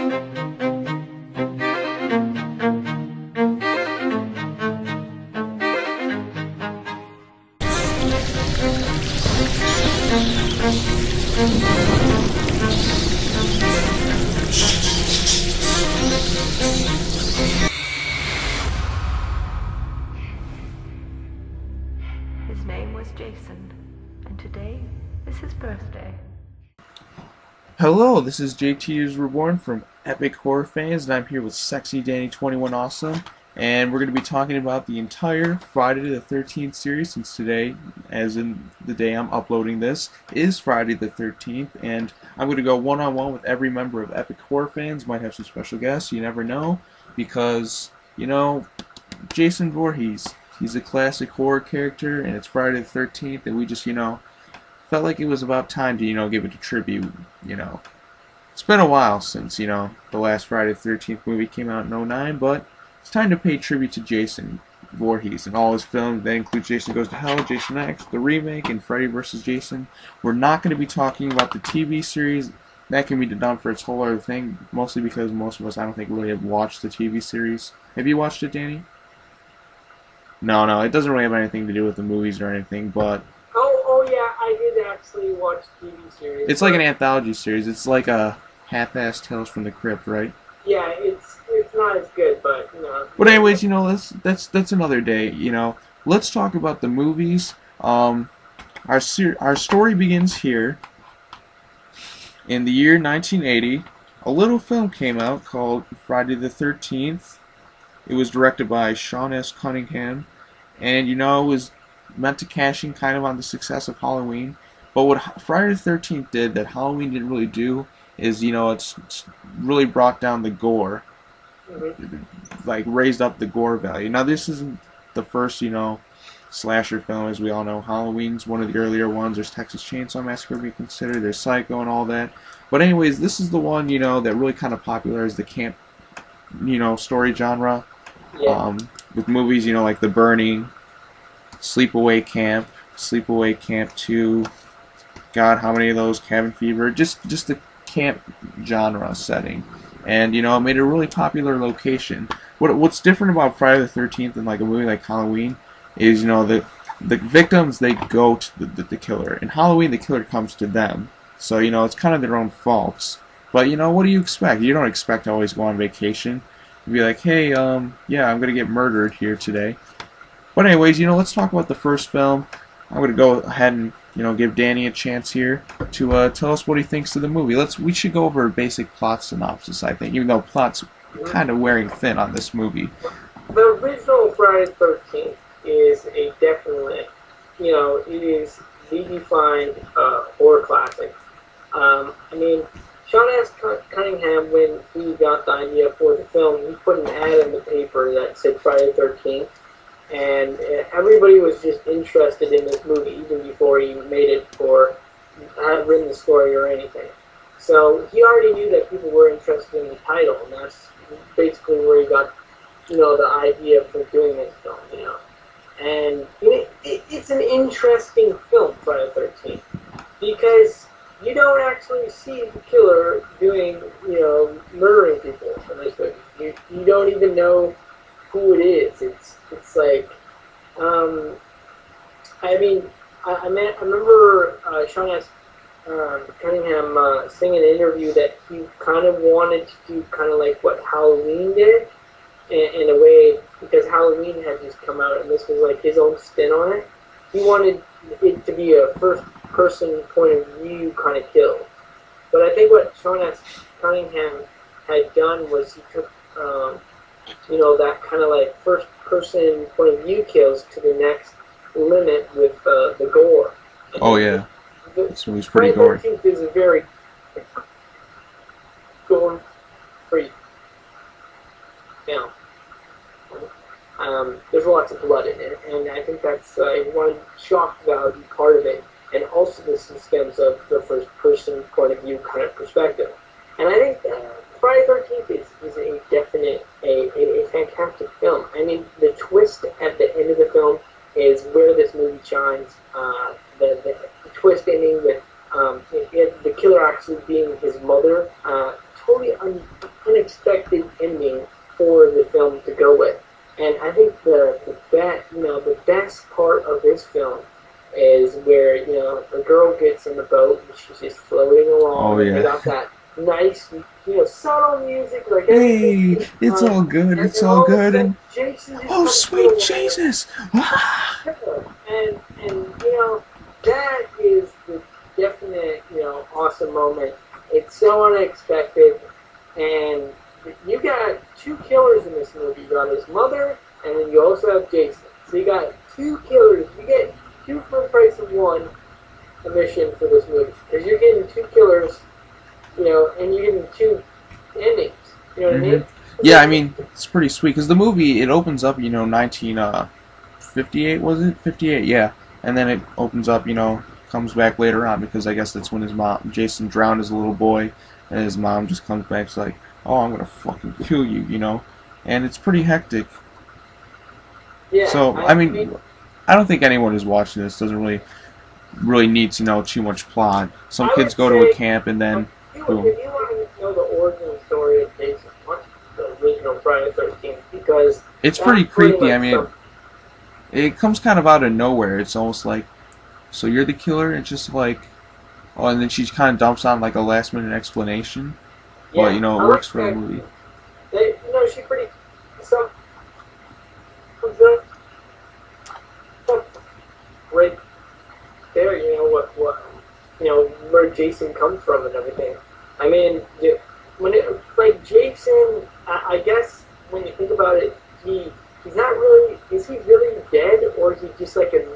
His name was Jason, and today is his birthday. Hello, this is JTISREBORN from Epichorrorfans, and I'm here with Sexydanny21awesome, and we're going to be talking about the entire Friday the 13th series, since today, as in the day I'm uploading this, is Friday the 13th, and I'm going to go one-on-one with every member of Epichorrorfans. Might have some special guests, you never know, because, you know, Jason Voorhees, he's a classic horror character, and it's Friday the 13th, and we just, felt like it was about time to, give it a tribute, It's been a while since, the last Friday the 13th movie came out in '09, but it's time to pay tribute to Jason Voorhees and all his films. That includes Jason Goes to Hell, Jason X, the remake, and Freddy vs. Jason. We're not going to be talking about the TV series. That can be done for its whole other thing, mostly because most of us, I don't think, really have watched the TV series. Have you watched it, Danny? No, it doesn't really have anything to do with the movies or anything, but... Oh yeah, I did actually watch the TV series. It's like an anthology series. It's like a half-assed Tales from the Crypt, right? Yeah, it's not as good, but, But anyways, that's another day, Let's talk about the movies. Our story begins here. In the year 1980, a little film came out called Friday the 13th. It was directed by Sean S. Cunningham, and it was meant to cash in kind of on the success of Halloween. But what Friday the 13th did that Halloween didn't really do is, it's really brought down the gore, like raised up the gore value. Now this isn't the first, slasher film, as we all know. Halloween's one of the earlier ones. There's Texas Chainsaw Massacre to be considered. There's Psycho and all that. But anyways, this is the one, that really kind of popularized the camp, story genre. Yeah. With movies, like The Burning, Sleepaway Camp, Sleepaway Camp 2, God, how many of those? Cabin Fever, just the camp genre setting, and it made a really popular location. What's different about Friday the 13th and like a movie like Halloween is, the victims, they go to the killer. In Halloween, the killer comes to them, so it's kind of their own faults. But what do you expect? You don't expect to always go on vacation. You'd be like, hey, yeah, I'm gonna get murdered here today. But anyways, let's talk about the first film. I'm gonna go ahead and give Danny a chance here to tell us what he thinks of the movie. We should go over a basic plot synopsis, I think, even though plot's kind of wearing thin on this movie. The original Friday the 13th is a definite, it is the defined horror classic. I mean, Sean S. Cunningham, when he got the idea for the film, he put an ad in the paper that said Friday the 13th, and everybody was just interested in this movie, even before he made it or had written the story or anything. So he already knew that people were interested in the title, and that's basically where he got, the idea for doing this film, And it's an interesting film, Friday the 13th, because you don't actually see the killer doing, murdering people in this movie. You don't even know who it is. It's like, I remember Sean S. Cunningham saying in an interview that he kind of wanted to do kind of like what Halloween did, in a way, because Halloween had just come out and this was like his own spin on it. He wanted it to be a first-person point of view kind of kill. But I think what Sean S. Cunningham had done was he took, that kind of like first-person point of view kills to the next limit with the gore. Oh yeah, this movie's pretty gory. Friday the 13th is a very gore-free film. There's lots of blood in it, and I think that's one shock value part of it, and also the suspense of the first-person point of view kind of perspective. And I think Friday the 13th is a definite, a fantastic film. I mean, the twist at the end of the film is where this movie shines. The twist ending with the killer actually being his mother, totally unexpected ending for the film to go with. And I think the best part of this film is where, you know, the girl gets in the boat and she's just floating along. Oh, yeah. And they got that nice, you know, subtle music, like Hey, it's all good, it's all good, and Jason just oh, comes sweet through Jesus! Ah! and you know, that is the definite, you know, awesome moment. It's so unexpected, and you got two killers in this movie. You got his mother, and then you also have Jason. So you got two killers. You get two for the price of one admission for this movie, because you're getting two killers, you know, and you're getting two endings. You know what I mean? Yeah, I mean, it's pretty sweet, because the movie, it opens up, you know, 1958, was it? 58, yeah. And then it opens up, you know, comes back later on, because I guess that's when his mom, Jason drowned as a little boy, and his mom just comes back, she's like, oh, I'm gonna fucking kill you, you know? And it's pretty hectic. Yeah, So, I mean, I don't think anyone who's watching this doesn't really need to know too much plot. Some kids go to a camp and then boom. If you want to know the origin story of Jason, watch the original Friday the 13th, because it's pretty creepy. I mean, it comes kind of out of nowhere. It's almost like, so you're the killer? It's just like, oh, and then she kind of dumps on like a last minute explanation. Yeah, but, you know, it works for the movie. You know, she pretty, right there, you know, what you know, where Jason comes from and everything. I mean, when it, like, Jason, I guess when you think about it, he's not really, is he really dead, or is he just like a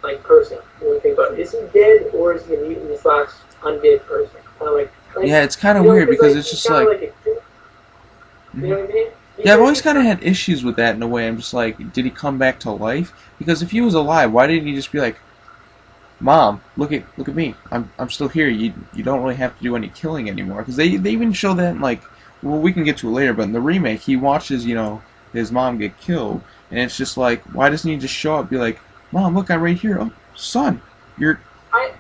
like person when you think about it? Is he dead, or is he a mutant slash undead person? Kind of like yeah, it's kind of weird, because like, it's just like you know what I mean? Yeah, I've always kind of had issues with that in a way. I'm just like, did he come back to life? Because if he was alive, why didn't he just be like, Mom, look at me. I'm still here. You don't really have to do any killing anymore. Because they even show that in, like, well, we can get to it later, but in the remake, he watches, you know, his mom get killed, and it's just like, why doesn't he just show up, be like, Mom, look, I'm right here. Oh, son, you're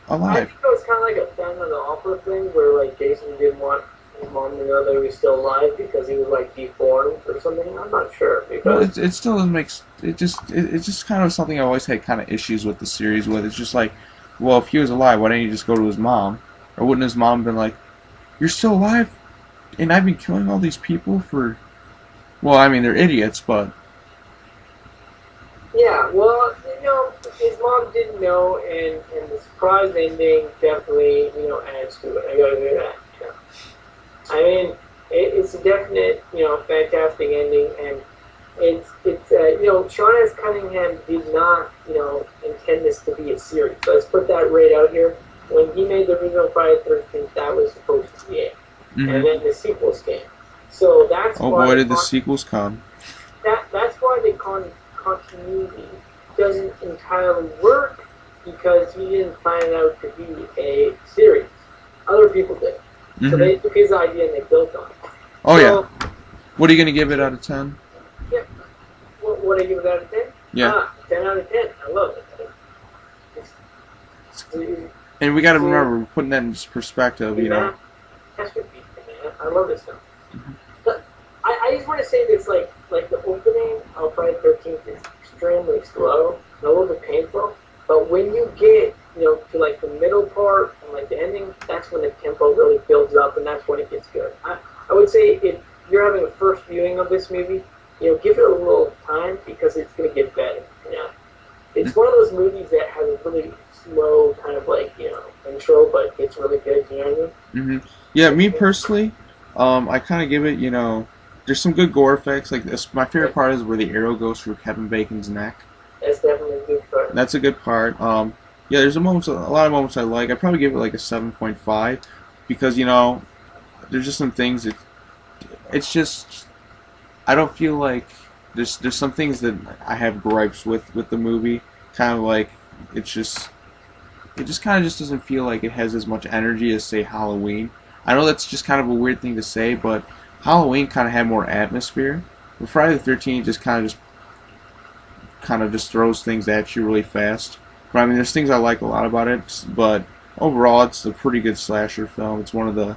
alive. I think it was kind of like a Phantom of the Opera thing, where like Jason didn't want his mom to know that he was still alive because he was like deformed or something. I'm not sure. Because well, it still doesn't make it's just kind of something I always had kind of issues with the series with. It's just like, well, if he was alive, why didn't he just go to his mom? Or wouldn't his mom have been like, you're still alive, and I've been killing all these people for, well, I mean, they're idiots, but yeah, well, you know, his mom didn't know, and the surprise ending definitely, you know, adds to it. I gotta do that. Yeah. I mean, it's a definite, you know, fantastic ending, and it's you know, Sean S. Cunningham did not, you know, intend this to be a series. So let's put that right out here. When he made the original Friday the 13th, that was supposed to be it, and then the sequels came. So that's oh why boy, did the sequels come. That's why the continuity doesn't entirely work, because he didn't plan it out to be a series. Other people did. So they took his idea and they built on it. Oh, so, yeah. What are you going to give it out of 10? Yeah. What do I give it out of 10? Yeah. 10 out of 10. I love it. And we got to remember, we're putting that in perspective, you know. I love this stuff. But I just want to say this, like the opening of Friday the 13th is extremely slow and a little bit painful. But when you get, you know, to like the middle part and like the ending, that's when the tempo really builds up, and that's when it gets good. I would say if you're having a first viewing of this movie, you know, give it a little time, because it's going to get better. You know, it's one of those movies that has a really slow kind of like, you know, intro, but it's really good. You know what I mean? Yeah, me personally, I kind of give it, you know, there's some good gore effects. Like this, my favorite part is where the arrow goes through Kevin Bacon's neck. That's definitely a good part. That's a good part. Yeah, there's a lot of moments I like. I'd probably give it like a 7.5, because, you know, there's just some things that, it's just, I don't feel like, there's some things that I have gripes with the movie. Kind of like, it just kind of just doesn't feel like it has as much energy as, say, Halloween. I know that's just kind of a weird thing to say, but Halloween kind of had more atmosphere. But Friday the 13th just kind of just throws things at you really fast. But I mean, there's things I like a lot about it, but overall, it's a pretty good slasher film. It's one of the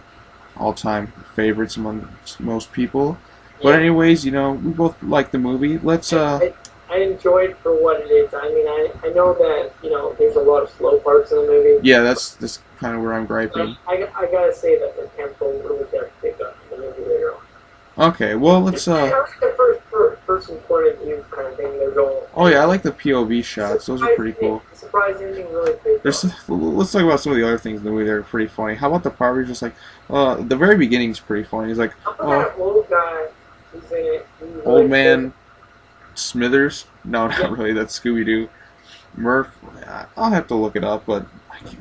all-time favorites among most people. But anyways, you know, we both like the movie. Let's I enjoy it for what it is. I mean, I know that, you know, there's a lot of slow parts in the movie. Yeah, that's kind of where I'm griping. I gotta say that the tempo really does pick up in the movie later on. Okay, well, let's I like the first person point of view kind of thing they're going. Oh yeah, I like the POV shots. Those are pretty cool. Surprisingly, really big. Let's talk about some of the other things in the movie that are pretty funny. How about the part where he's just like, the very beginning's pretty funny. He's like, How about that old guy who's in it? Old Man Smithers? No, not really. That's Scooby-Doo. Murph? I'll have to look it up, but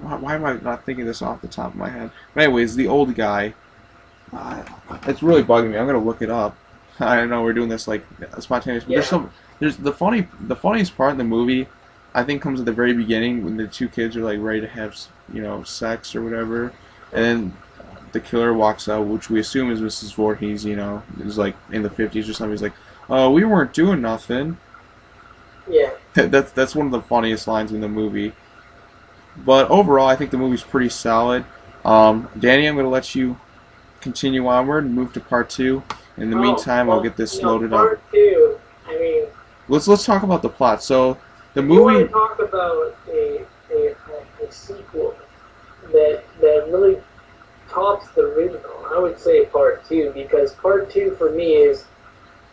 why am I not thinking this off the top of my head? But anyways, the old guy. It's really bugging me. I'm gonna look it up. I don't know. We're doing this like spontaneous. But there's the funniest part in the movie, I think, comes at the very beginning when the two kids are like ready to have, you know, sex or whatever, and then the killer walks out, which we assume is Mrs. Voorhees. You know, is like in the 50s or something. He's like, we weren't doing nothing. Yeah. That's one of the funniest lines in the movie. But overall, I think the movie's pretty solid. Danny, I'm going to let you continue onward and move to part 2. In the meantime, I'll get this loaded up. Part 2, I mean... Let's talk about the plot. So, the movie... You want to talk about a sequel that really tops the original. I would say part 2, because part 2 for me is...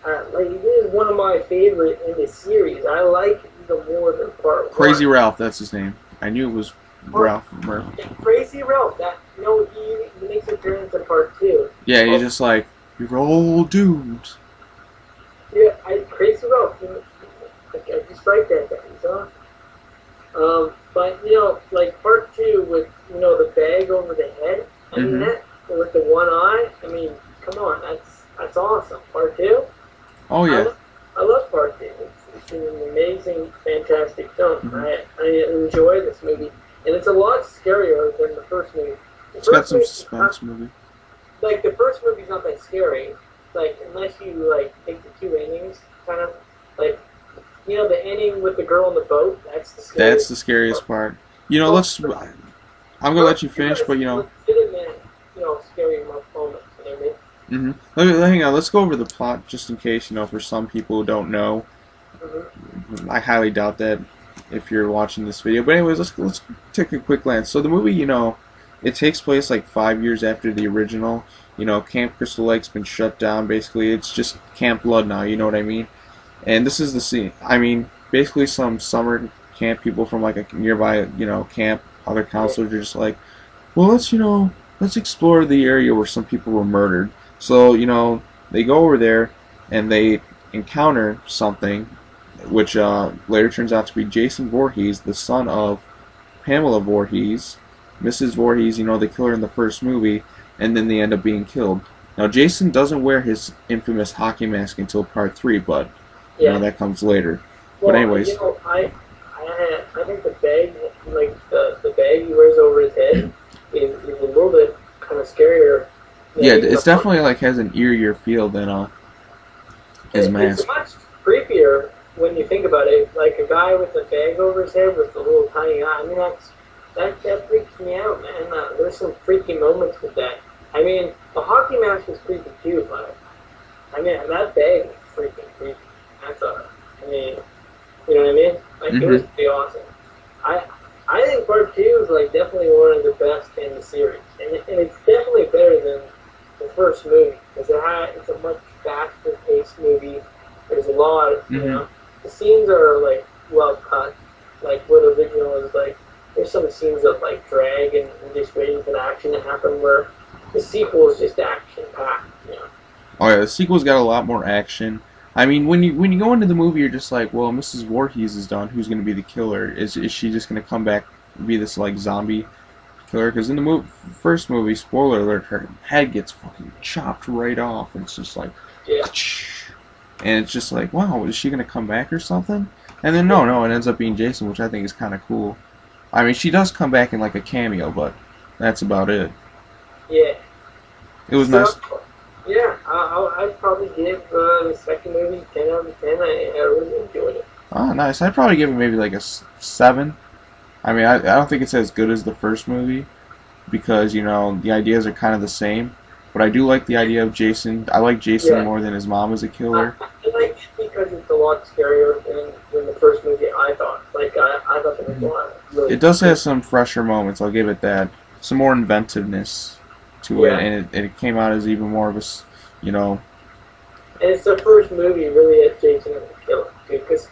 like, it is one of my favorite in the series. I like it even more than part 1. Crazy Ralph, that's his name. I knew it was Ralph Murphy. Yeah, Crazy Ralph, he makes an appearance in part 2. Yeah, he's just like, you're all doomed. Yeah, Crazy Ralph, I just like that guy, he's on. But, you know, like part 2 with, you know, the bag over the head, I mean, that, with the one eye, I mean, come on, that's awesome. Part 2? Oh, yeah. I love part 2. It's an amazing, fantastic film. I enjoy this movie. And it's a lot scarier than the first movie. It's got some suspense movie. Like, the first movie's not that scary. Like, unless you, like, take the 2 endings, kind of. Like, you know, the ending with the girl on the boat, that's the scariest part. That's the scariest part. You know, I'm going to let you finish, but, you know... legitimate, you know, scary moments, you know what I mean? Hang on, let's go over the plot just in case, you know, for some people who don't know. I highly doubt that if you're watching this video. But anyways, let's take a quick glance. So the movie, you know, it takes place like 5 years after the original. You know, Camp Crystal Lake's been shut down, basically. It's just Camp Blood now, you know what I mean? And this is the scene. I mean, basically some summer camp people from like a nearby, you know, camp, other counselors are just like, well, let's explore the area where some people were murdered. So, you know, they go over there and they encounter something which later turns out to be Jason Voorhees, the son of Pamela Voorhees, Mrs. Voorhees, you know, the killer in the first movie, and then they end up being killed. Now, Jason doesn't wear his infamous hockey mask until part 3, but, you know, that comes later. Well, but anyways. You know, I think the bag, like, the bag he wears over his head is a little bit kind of scarier. Yeah, it's definitely, like, has an eerier feel than his mask. It's much creepier when you think about it. Like, a guy with a bag over his head with a little tiny eye. I mean, that freaks me out, man. There's some freaky moments with that. I mean, the hockey mask was creepy too, but I mean, that bag is freaking creepy. That's I mean, you know what I mean? Like, it was pretty awesome. I think part 2 is like definitely one of the best in the series, and it's definitely better than the first movie because it's a much faster paced movie. There's a lot of, you know, the scenes are like well cut. Like what the original is like. There's some scenes of like drag and just waiting for the action to happen. Where the sequel is just action packed. You know? Oh yeah, the sequel's got a lot more action. I mean, when you go into the movie, you're just like, well, Mrs. Voorhees is done. Who's going to be the killer? Is she just going to come back and be this like zombie killer? Because in the first movie, spoiler alert, her head gets fucking chopped right off, and it's just like, and it's just like, wow, is she going to come back or something? And then no, it ends up being Jason, which I think is kind of cool. I mean, she does come back in like a cameo, but that's about it. Yeah. It was nice. Yeah, I'd probably give the second movie 10 out of 10. I really enjoyed it. Oh, nice. I'd probably give it maybe like a 7. I mean, I don't think it's as good as the first movie because, you know, the ideas are kind of the same. But I do like the idea of Jason. I like Jason Yeah. more than his mom as a killer. I like it because it's a lot scarier than the first movie. I thought. I thought there was a lot. Really It does have some fresher moments. I'll give it that. Some more inventiveness to it, Yeah. and it came out as even more of a, you know. And it's the first movie really that Jason is a killer, dude. Because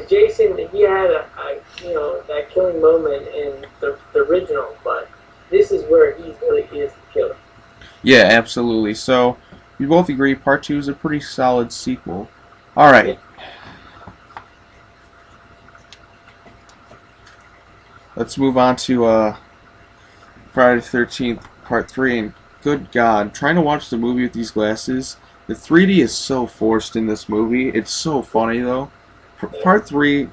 Jason, he had that killing moment in the original, but this is where he really is the killer. Yeah, absolutely. So we both agree Part 2 is a pretty solid sequel. All right. Let's move on to Friday the 13th Part 3. And good God, trying to watch the movie with these glasses, the 3D is so forced in this movie. It's so funny though. Part 3,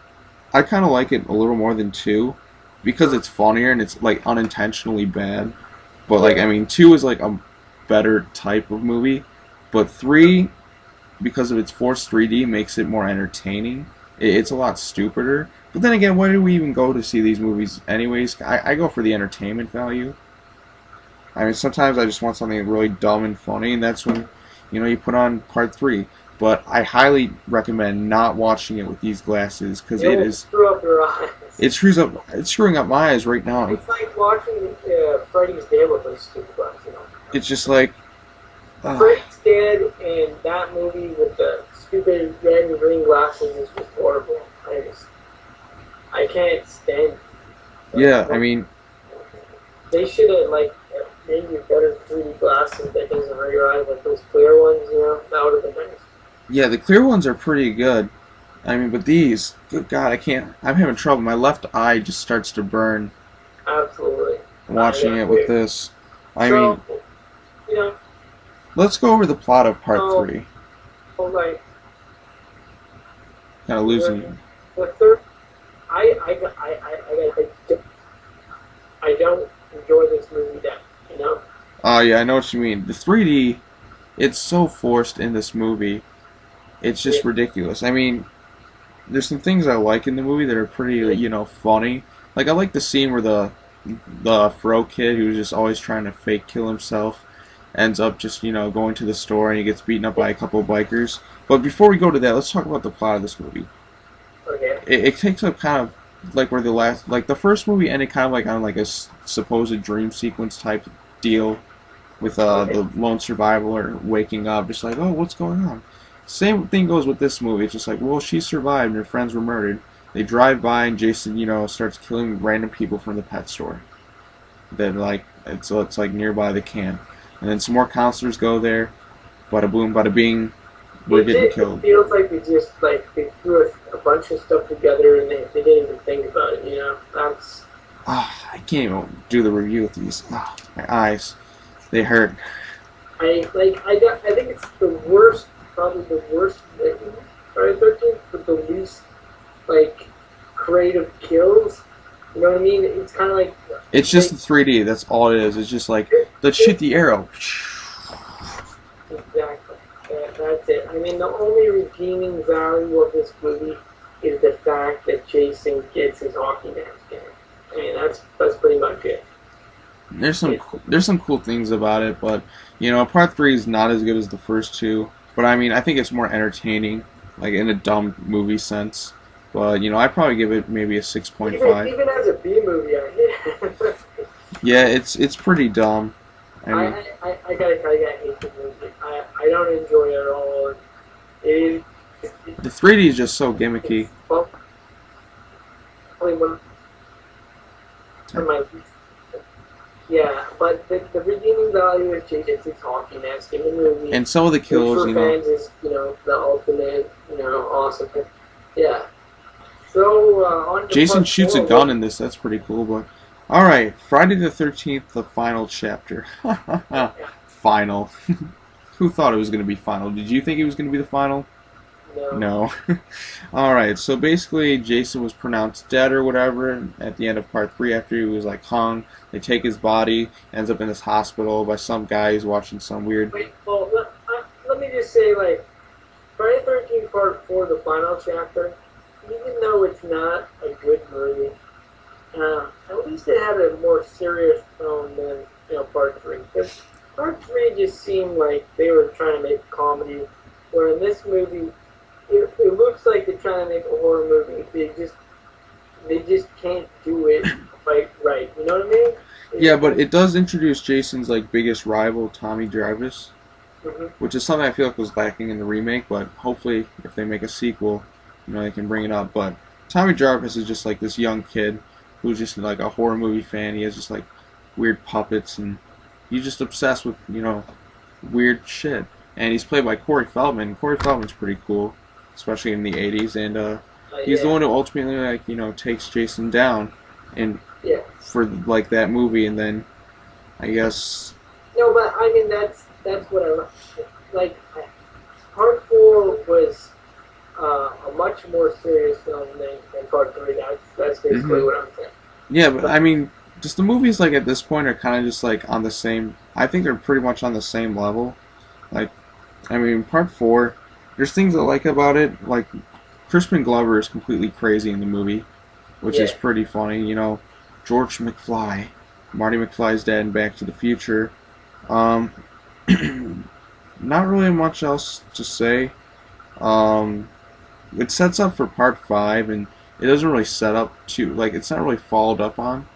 I kind of like it a little more than 2 because it's funnier and it's like unintentionally bad. But like, I mean, 2 is like a better type of movie, but 3, because of its forced 3D, makes it more entertaining. It's a lot stupider. But then again, why do we even go to see these movies anyways? I go for the entertainment value. I mean, sometimes I just want something really dumb and funny, and that's when, you put on Part 3. But I highly recommend not watching it with these glasses, because it is... screw up your eyes. It's screwing up my eyes right now. It's like watching Freddy's Dead with those stupid glasses. It's just like... Freddy's Dead and that movie with the stupid red and green glasses is just horrible. I can't stand it. Yeah, I mean... They should have, maybe better 3D glasses that doesn't hurt your eyes, like those clear ones, that would have been nice. Yeah, the clear ones are pretty good. I mean, but these, good God, I'm having trouble. My left eye just starts to burn. Absolutely. Watching it with this. I mean, let's go over the plot of Part 3. Alright. Kind of losing you. The third, I don't enjoy this movie Oh, yeah, I know what you mean. The 3D, it's so forced in this movie. It's just ridiculous. I mean, there's some things I like in the movie that are pretty, funny. Like, I like the scene where the Fro kid, who's just always trying to fake kill himself, ends up just, going to the store and he gets beaten up by a couple of bikers. But before we go to that, let's talk about the plot of this movie. Okay. It takes up kind of like where the first movie ended kind of like on like a supposed dream sequence type deal with the lone survivor waking up, just like, oh, what's going on? Same thing goes with this movie. It's just like, well, she survived and her friends were murdered. They drive by and Jason, starts killing random people from the pet store. Then it's like nearby the camp, and then some more counselors go there. Bada boom, bada bing. We're getting killed. It feels like they threw a bunch of stuff together and they didn't even think about it. That's. I can't even do the review with these. My eyes, they hurt. I think it's the worst, probably the worst written Friday the 13th, but the least creative kills. You know what I mean? It's kind of like. It's just the 3D. That's all it is. It's just like, let's shoot the arrow. Exactly. That's it. I mean, the only redeeming value of this movie is the fact that Jason gets his hockey mask in. I mean, that's pretty much it. There's some cool things about it, but Part 3 is not as good as the first two. But I mean, I think it's more entertaining, like in a dumb movie sense. But I'd probably give it maybe a 6.5. Even as a B movie, yeah, it's pretty dumb. I gotta tell you, I hate the movie. I don't enjoy it at all. The 3D is just so gimmicky. Yeah, but the redeeming value is Jason's hockey mask in the movie. And some of the kills, fans is the ultimate, awesome. Yeah. So on to Jason part shoots a 4, gun in this. That's pretty cool. But all right, Friday the 13th, the final chapter. Final. Who thought it was going to be final? Did you think it was going to be the final? No. Alright, so basically Jason was pronounced dead or whatever at the end of Part 3 after he was hung. They take his body, ends up in this hospital by some guy who's watching some weird... Wait, well, let me just say, Friday the 13th Part 4, the final chapter, even though it's not a good movie, at least it had a more serious tone than, Part 3. Part 3 just seemed like they were trying to make a comedy, where in this movie, it looks like they're trying to make a horror movie. They just can't do it right. You know what I mean? Yeah, but it does introduce Jason's like biggest rival, Tommy Jarvis, which is something I feel like was lacking in the remake. But hopefully, if they make a sequel, they can bring it up. But Tommy Jarvis is just like this young kid who's just like a horror movie fan. He has just like weird puppets, and he's just obsessed with weird shit. And he's played by Corey Feldman. Corey Feldman's pretty cool, especially in the '80s, and he's the one who ultimately takes Jason down, and for like that movie, and then I guess. No, but I mean that's what I like. Part 4 was a much more serious film than Part 3. That's basically what I'm saying. Yeah, but I mean, just the movies like at this point are kind of just like on the same. I think they're pretty much on the same level. Like, I mean, Part 4, there's things I like about it. Like, Crispin Glover is completely crazy in the movie, which is pretty funny. George McFly, Marty McFly's dad in Back to the Future. Not really much else to say. It sets up for Part 5, and it doesn't really set up to, like, it's not really followed up on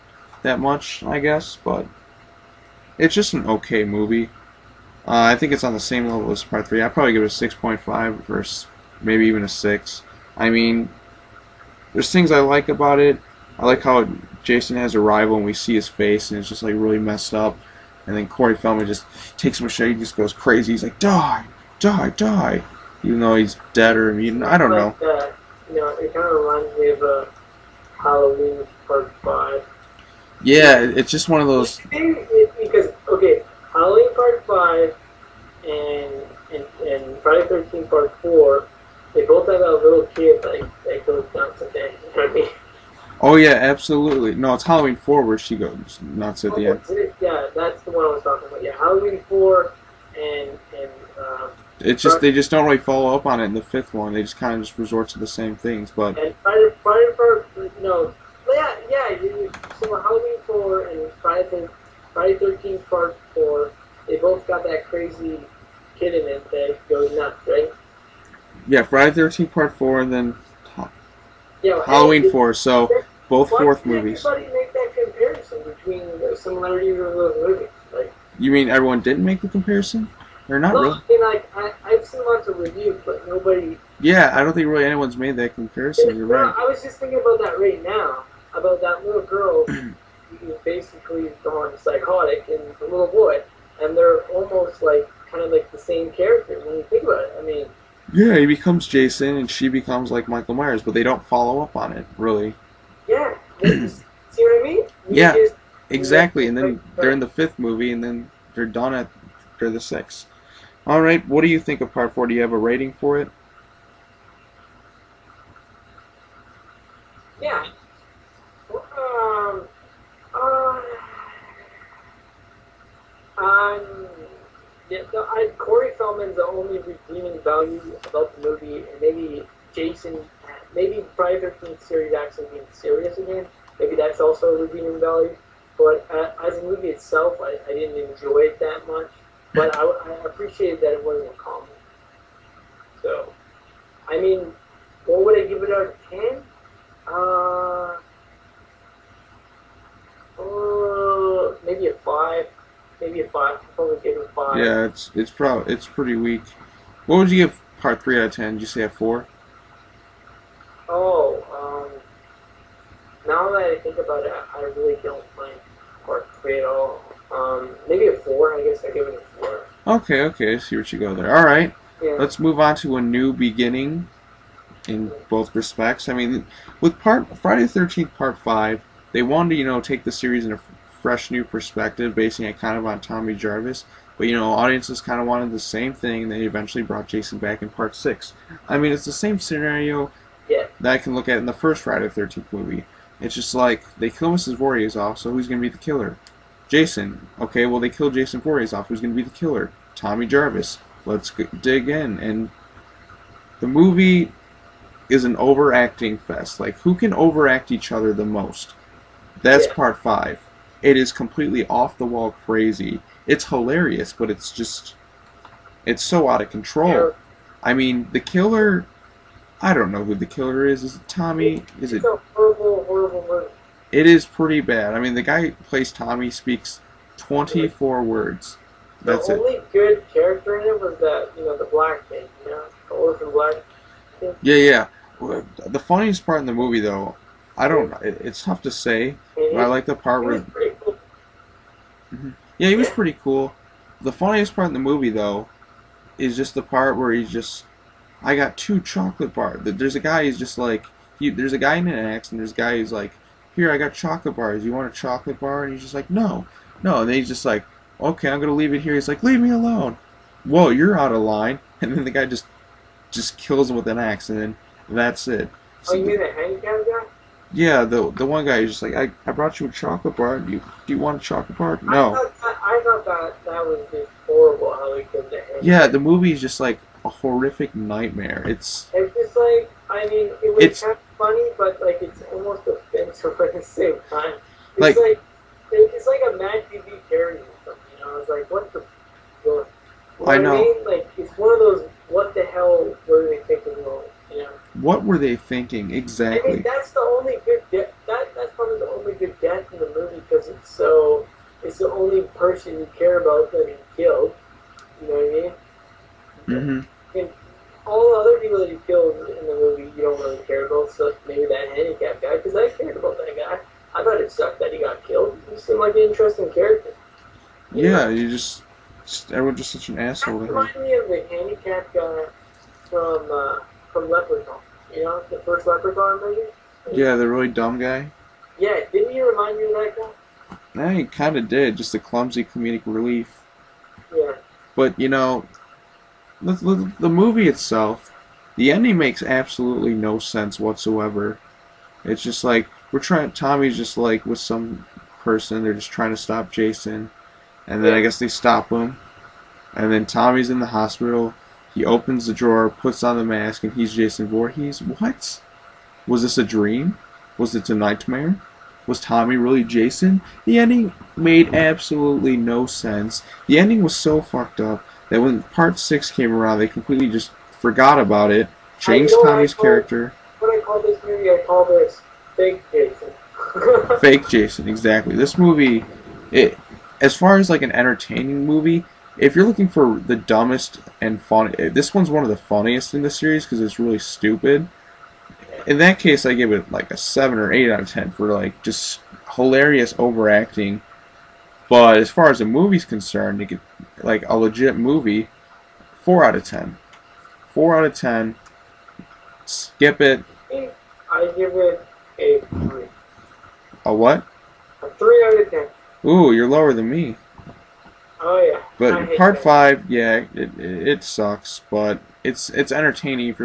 that much, I guess, but it's just an okay movie. I think it's on the same level as Part 3. I'd probably give it a 6.5 or maybe even a 6. I mean, there's things I like about it. I like how Jason has a rival and we see his face and it's just like really messed up. And then Corey Feldman just takes him a shot, he just goes crazy. He's like, die, die, die. Even though he's dead or mutant. I don't know. It kind of reminds me of Halloween Part 5. Yeah, it's just one of those. Because, okay, Halloween Part 5 and Friday the 13th Part 4, they both have a little kid that goes nuts at the end. You know what I mean? Oh, yeah, absolutely. No, it's Halloween 4 where she goes nuts at the end. Yeah, that's the one I was talking about. Yeah, Halloween 4 and it's just they just don't really follow up on it in the 5th one. They just kind of just resort to the same things. But and Friday Part so Halloween 4 and Friday 13th Part 4, they both got that crazy kid in it that goes nuts, right? Yeah, Friday the 13th Part 4 and then Halloween 4. So both fourth movies. Why did everybody make that comparison between the similarities of those movies? Like, you mean everyone didn't make the comparison? Or not really? I mean, like, I've seen lots of reviews, but nobody... Yeah, I don't think really anyone's made that comparison. You're right. I was just thinking about that right now, about that little girl who's basically gone psychotic, and the little boy, and they're almost like, kind of like the same character when you think about it. I mean... Yeah, he becomes Jason, and she becomes like Michael Myers, but they don't follow up on it, really. Yeah, see what I mean? Yeah, exactly, and then they're in the 5th movie, and then they're done after the 6th. Alright, what do you think of Part 4? Do you have a rating for it? Yeah. Corey Feldman's the only redeeming value about the movie, and maybe Jason, maybe Friday the 13th series actually being serious again. Maybe that's also a redeeming value. But as a movie itself, I didn't enjoy it that much. But I appreciated that it wasn't a comedy. So, I mean, what would I give it out of 10? Maybe a 5. Maybe a 5. I'll probably give it a 5. Yeah, it's pretty weak. What would you give Part 3 out of 10? Did you say a 4? Now that I think about it, I really don't like Part 3 at all. Maybe a 4. I guess I give it a 4. Okay, I see what you go there. Alright, Yeah. let's move on to A New Beginning in both respects. I mean, with Friday the 13th Part 5, they wanted to, take the series in a fresh new perspective, basing it kind of on Tommy Jarvis. But, audiences kind of wanted the same thing, and they eventually brought Jason back in Part 6. I mean, it's the same scenario that I can look at in the first Friday the 13th movie. It's just like, they kill Mrs. Voorhees off, so who's going to be the killer? Jason. Okay, well, they killed Jason Voorhees off. Who's going to be the killer? Tommy Jarvis. Let's dig in. And the movie is an overacting fest. Like, who can overact each other the most? That's Part 5. It is completely off-the-wall crazy. it's hilarious, but it's just, it's so out of control. I mean, the killer, I don't know who the killer is. Is it Tommy? Is it? It's a horrible, horrible movie. It is pretty bad. I mean, the guy who plays Tommy speaks 24 words. That's the it. only good character in it was that, the black kid, the orphan black kid. Yeah, yeah. The funniest part in the movie, though, I don't know. It's tough to say, but I like the part He where. was pretty cool. Yeah, he was pretty cool. The funniest part in the movie, though, is just the part where he's just, I got 2 chocolate bars. There's a guy who's just like, there's a guy in an axe, and there's a guy who's like, here, I got chocolate bars. You want a chocolate bar? And he's just like, no. No. And then he's just like, okay, I'm going to leave it here. He's like, leave me alone. Whoa, you're out of line. And then the guy just kills him with an axe, and then that's it. Oh, you mean the handicapped guy? Yeah, the one guy is just like, I brought you a chocolate bar. Do you want a chocolate bar? No. I thought that was just horrible how he killed the handicapped. Yeah, the movie is just like a horrific nightmare. It's just like, I mean, it was kind of funny, but like it's almost offensive at the same time. It's like it's like a Mad TV parody or something, It's like, what the fuck? I know. I mean? Like, it's one of those, what the hell were they thinking moments, What were they thinking exactly? I mean, that's the only good death. That's probably the only good death in the movie because it's the only person you care about that he killed. You know what I mean? Mm-hmm. And all the other people that he killed in the movie, you don't really care about. So maybe that handicapped guy, because I cared about that guy. I thought it sucked that he got killed. He seemed like an interesting character. Yeah, you just everyone's just such an asshole. That reminded me of the handicapped guy from Leprechaun. The first Leprechaun movie. Yeah, the really dumb guy. Yeah, didn't he remind you of that guy? Yeah, he kind of did. Just a clumsy comedic relief. Yeah. But the movie itself, the ending makes absolutely no sense whatsoever. It's just like Tommy's just like with some person. They're just trying to stop Jason, and then I guess they stop him, and then Tommy's in the hospital. He opens the drawer, puts on the mask, and he's Jason Voorhees. What? Was this a dream? Was it a nightmare? Was Tommy really Jason? The ending made absolutely no sense. The ending was so fucked up that when part 6 came around, they completely just forgot about it, changed Tommy's character. What I call this movie, I call this Fake Jason. Fake Jason, exactly. This movie, as far as like an entertaining movie, if you're looking for the dumbest and funny, this one's one of the funniest in the series because it's really stupid. In that case, I give it like a 7 or 8 out of 10 for like just hilarious overacting. But as far as the movie's concerned, you get like a legit movie, 4 out of 10. 4 out of 10. Skip it. I give it a 3. A what? A 3 out of 10. Ooh, you're lower than me. Oh yeah. But part 5, yeah, it sucks, but it's entertaining. If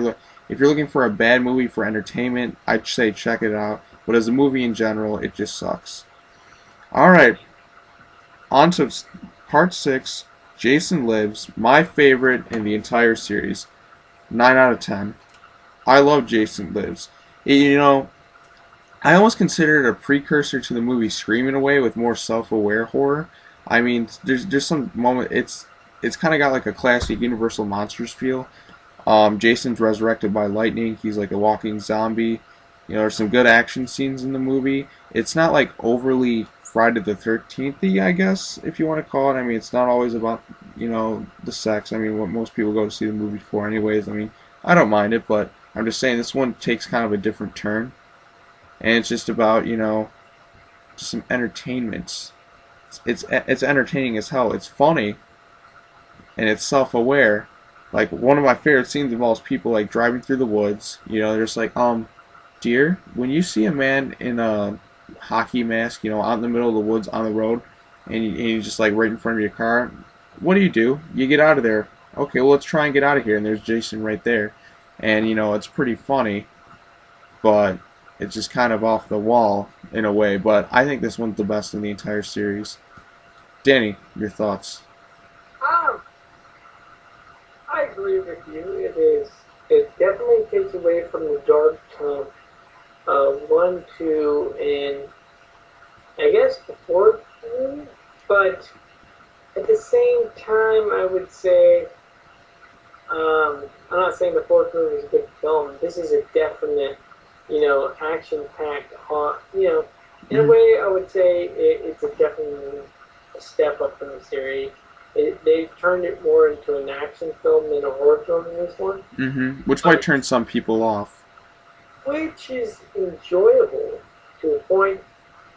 you're looking for a bad movie for entertainment, I'd say check it out. But as a movie in general, it just sucks. All right, on to part 6. Jason Lives, my favorite in the entire series. 9 out of 10. I love Jason Lives. I almost consider it a precursor to the movie Scream in a way, with more self-aware horror. I mean, there's some moment. It's kind of got like a classic Universal Monsters feel. Jason's resurrected by lightning. He's like a walking zombie. There's some good action scenes in the movie. It's not like overly Friday the 13th-y, I guess, if you want to call it. I mean, it's not always about, the sex. I mean, what most people go to see the movie for anyways. I mean, I don't mind it, but I'm just saying this one takes kind of a different turn. And it's just about, just some entertainment. It's entertaining as hell. It's funny, and it's self-aware. Like, one of my favorite scenes involves people like driving through the woods. They're just like, dear, when you see a man in a hockey mask, out in the middle of the woods on the road, and he's just like right in front of your car, what do? You get out of there. Okay, well, let's try and get out of here. And there's Jason right there, and it's pretty funny, but it's just kind of off the wall in a way, but I think this one's the best in the entire series. Danny, your thoughts? I agree with you. It definitely takes away from the dark tone of 1, 2, and I guess the 4th movie, but at the same time, I would say, I'm not saying the fourth movie is a good film. This is a definite, action-packed, in a way, I would say it's definitely a step up from the series. They've turned it more into an action film than a horror film in this one. Which might turn some people off. Which is enjoyable to a point.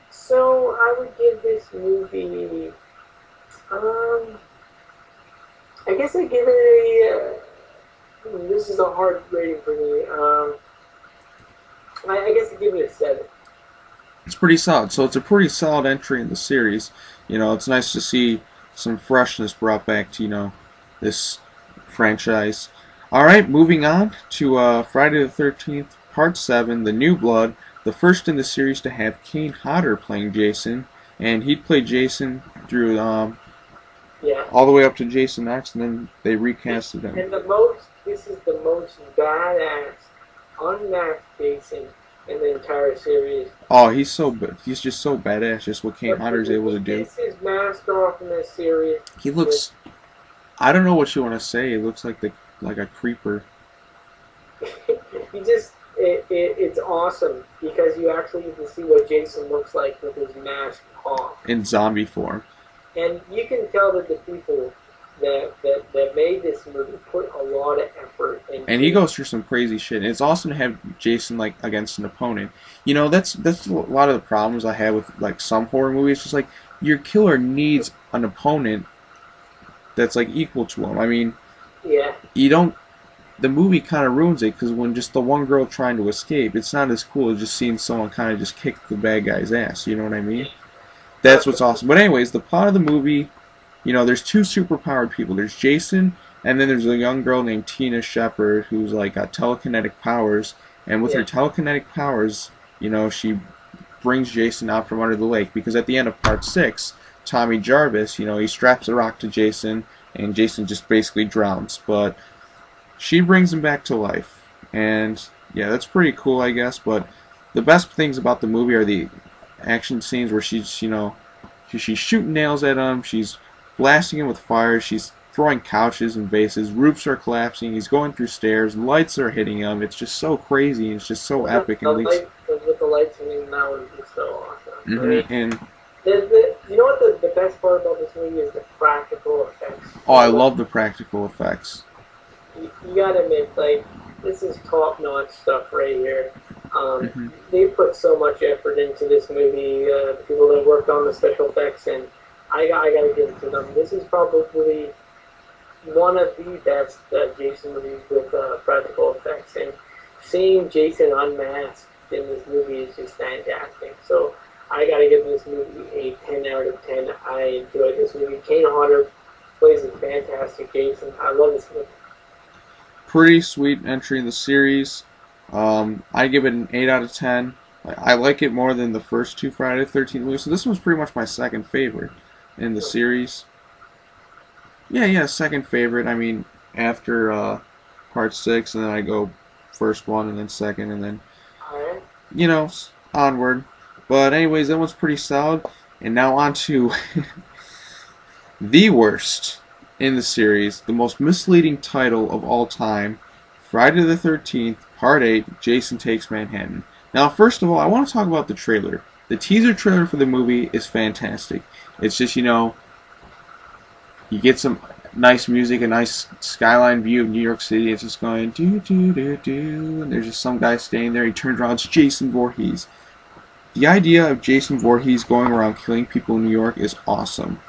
So I would give this movie, I guess I'd give it this is a hard rating for me. I guess I'd give it a 7. It's pretty solid. So it's a pretty solid entry in the series. It's nice to see some freshness brought back to, this franchise. Alright, moving on to Friday the 13th, Part 7, The New Blood, the first in the series to have Kane Hodder playing Jason, and he'd played Jason through all the way up to Jason X, and then they recasted him. And this is the most badass, unmatched Jason in the entire series. Oh, he's just so badass, just what Kane Hodder's able to do. This is masked off in this series. He looks, I don't know what you want to say, he looks like a creeper. It's awesome because you actually get to see what Jason looks like with his mask off. In zombie form. And you can tell that the people that made this movie put a lot of effort into it. And he goes through some crazy shit. And it's awesome to have Jason against an opponent. That's a lot of the problems I have with some horror movies. Just your killer needs an opponent that's equal to him. I mean, yeah. The movie kind of ruins it because when just the one girl trying to escape, it's not as cool as just seeing someone kind of just kick the bad guy's ass. You know what I mean? That's what's awesome. But anyways, the plot of the movie, there's two superpowered people. There's Jason, and then there's a young girl named Tina Shepard who's got telekinetic powers. And with her telekinetic powers, she brings Jason out from under the lake. Because at the end of Part 6, Tommy Jarvis, he straps a rock to Jason, and Jason just basically drowns. But she brings him back to life. And, yeah, that's pretty cool, I guess. But the best things about the movie are the action scenes where she's, she's shooting nails at him, she's blasting him with fire, she's throwing couches and vases, roofs are collapsing, he's going through stairs, lights are hitting him. It's just so crazy, and it's just so epic. With the lights hitting now is just so awesome. And you know what the best part about this movie is? The practical effects. Oh, I love the practical effects. You gotta admit, this is top-notch stuff right here. They put so much effort into this movie, the people that worked on the special effects, and I gotta give it to them. This is probably one of the best Jason movies with practical effects, and seeing Jason unmasked in this movie is just fantastic. So I gotta give this movie a 10 out of 10. I enjoyed this movie. Kane Hodder plays a fantastic Jason. I love this movie. Pretty sweet entry in the series. I give it an 8 out of 10. I like it more than the first two Friday the 13th movies, so this one's pretty much my second favorite in the series. Yeah, second favorite. I mean, after Part 6, and then I go first one, and then second, and then, onward. But anyways, that one's pretty solid. And now on to the worst in the series, the most misleading title of all time, Friday the 13th, Part 8, Jason Takes Manhattan. Now, first of all, I want to talk about the trailer. The teaser trailer for the movie is fantastic. It's just, you get some nice music, a nice skyline view of New York City. It's just going do-do-do-do, and there's just some guy standing there. He turns around, it's Jason Voorhees. The idea of Jason Voorhees going around killing people in New York is awesome.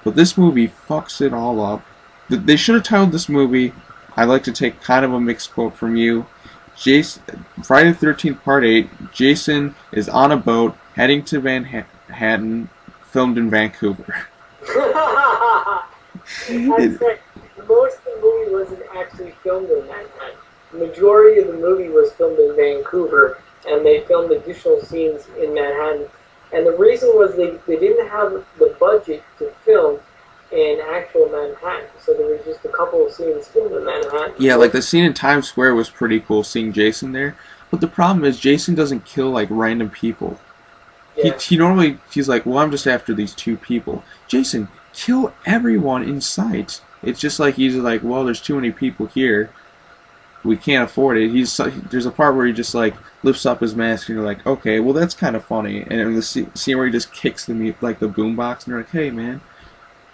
But this movie fucks it all up. They should have titled this movie, I'd like to take kind of a mixed quote from you. Friday the 13th Part 8, Jason is on a boat heading to Manhattan, filmed in Vancouver. That's right. Most of the movie wasn't actually filmed in Manhattan. The majority of the movie was filmed in Vancouver, and they filmed additional scenes in Manhattan. And the reason was they didn't have the budget to film in actual Manhattan, so there was just a couple of scenes filmed in Manhattan. Yeah, the scene in Times Square was pretty cool, seeing Jason there. But the problem is, Jason doesn't kill, random people. Yeah. He's like, well, I'm just after these two people. Jason, kill everyone in sight. It's just like he's like, well, there's too many people here. We can't afford it. There's a part where he just like lifts up his mask and you're like, okay, well that's kind of funny. And in the scene where he just kicks the boombox and you're like, hey man,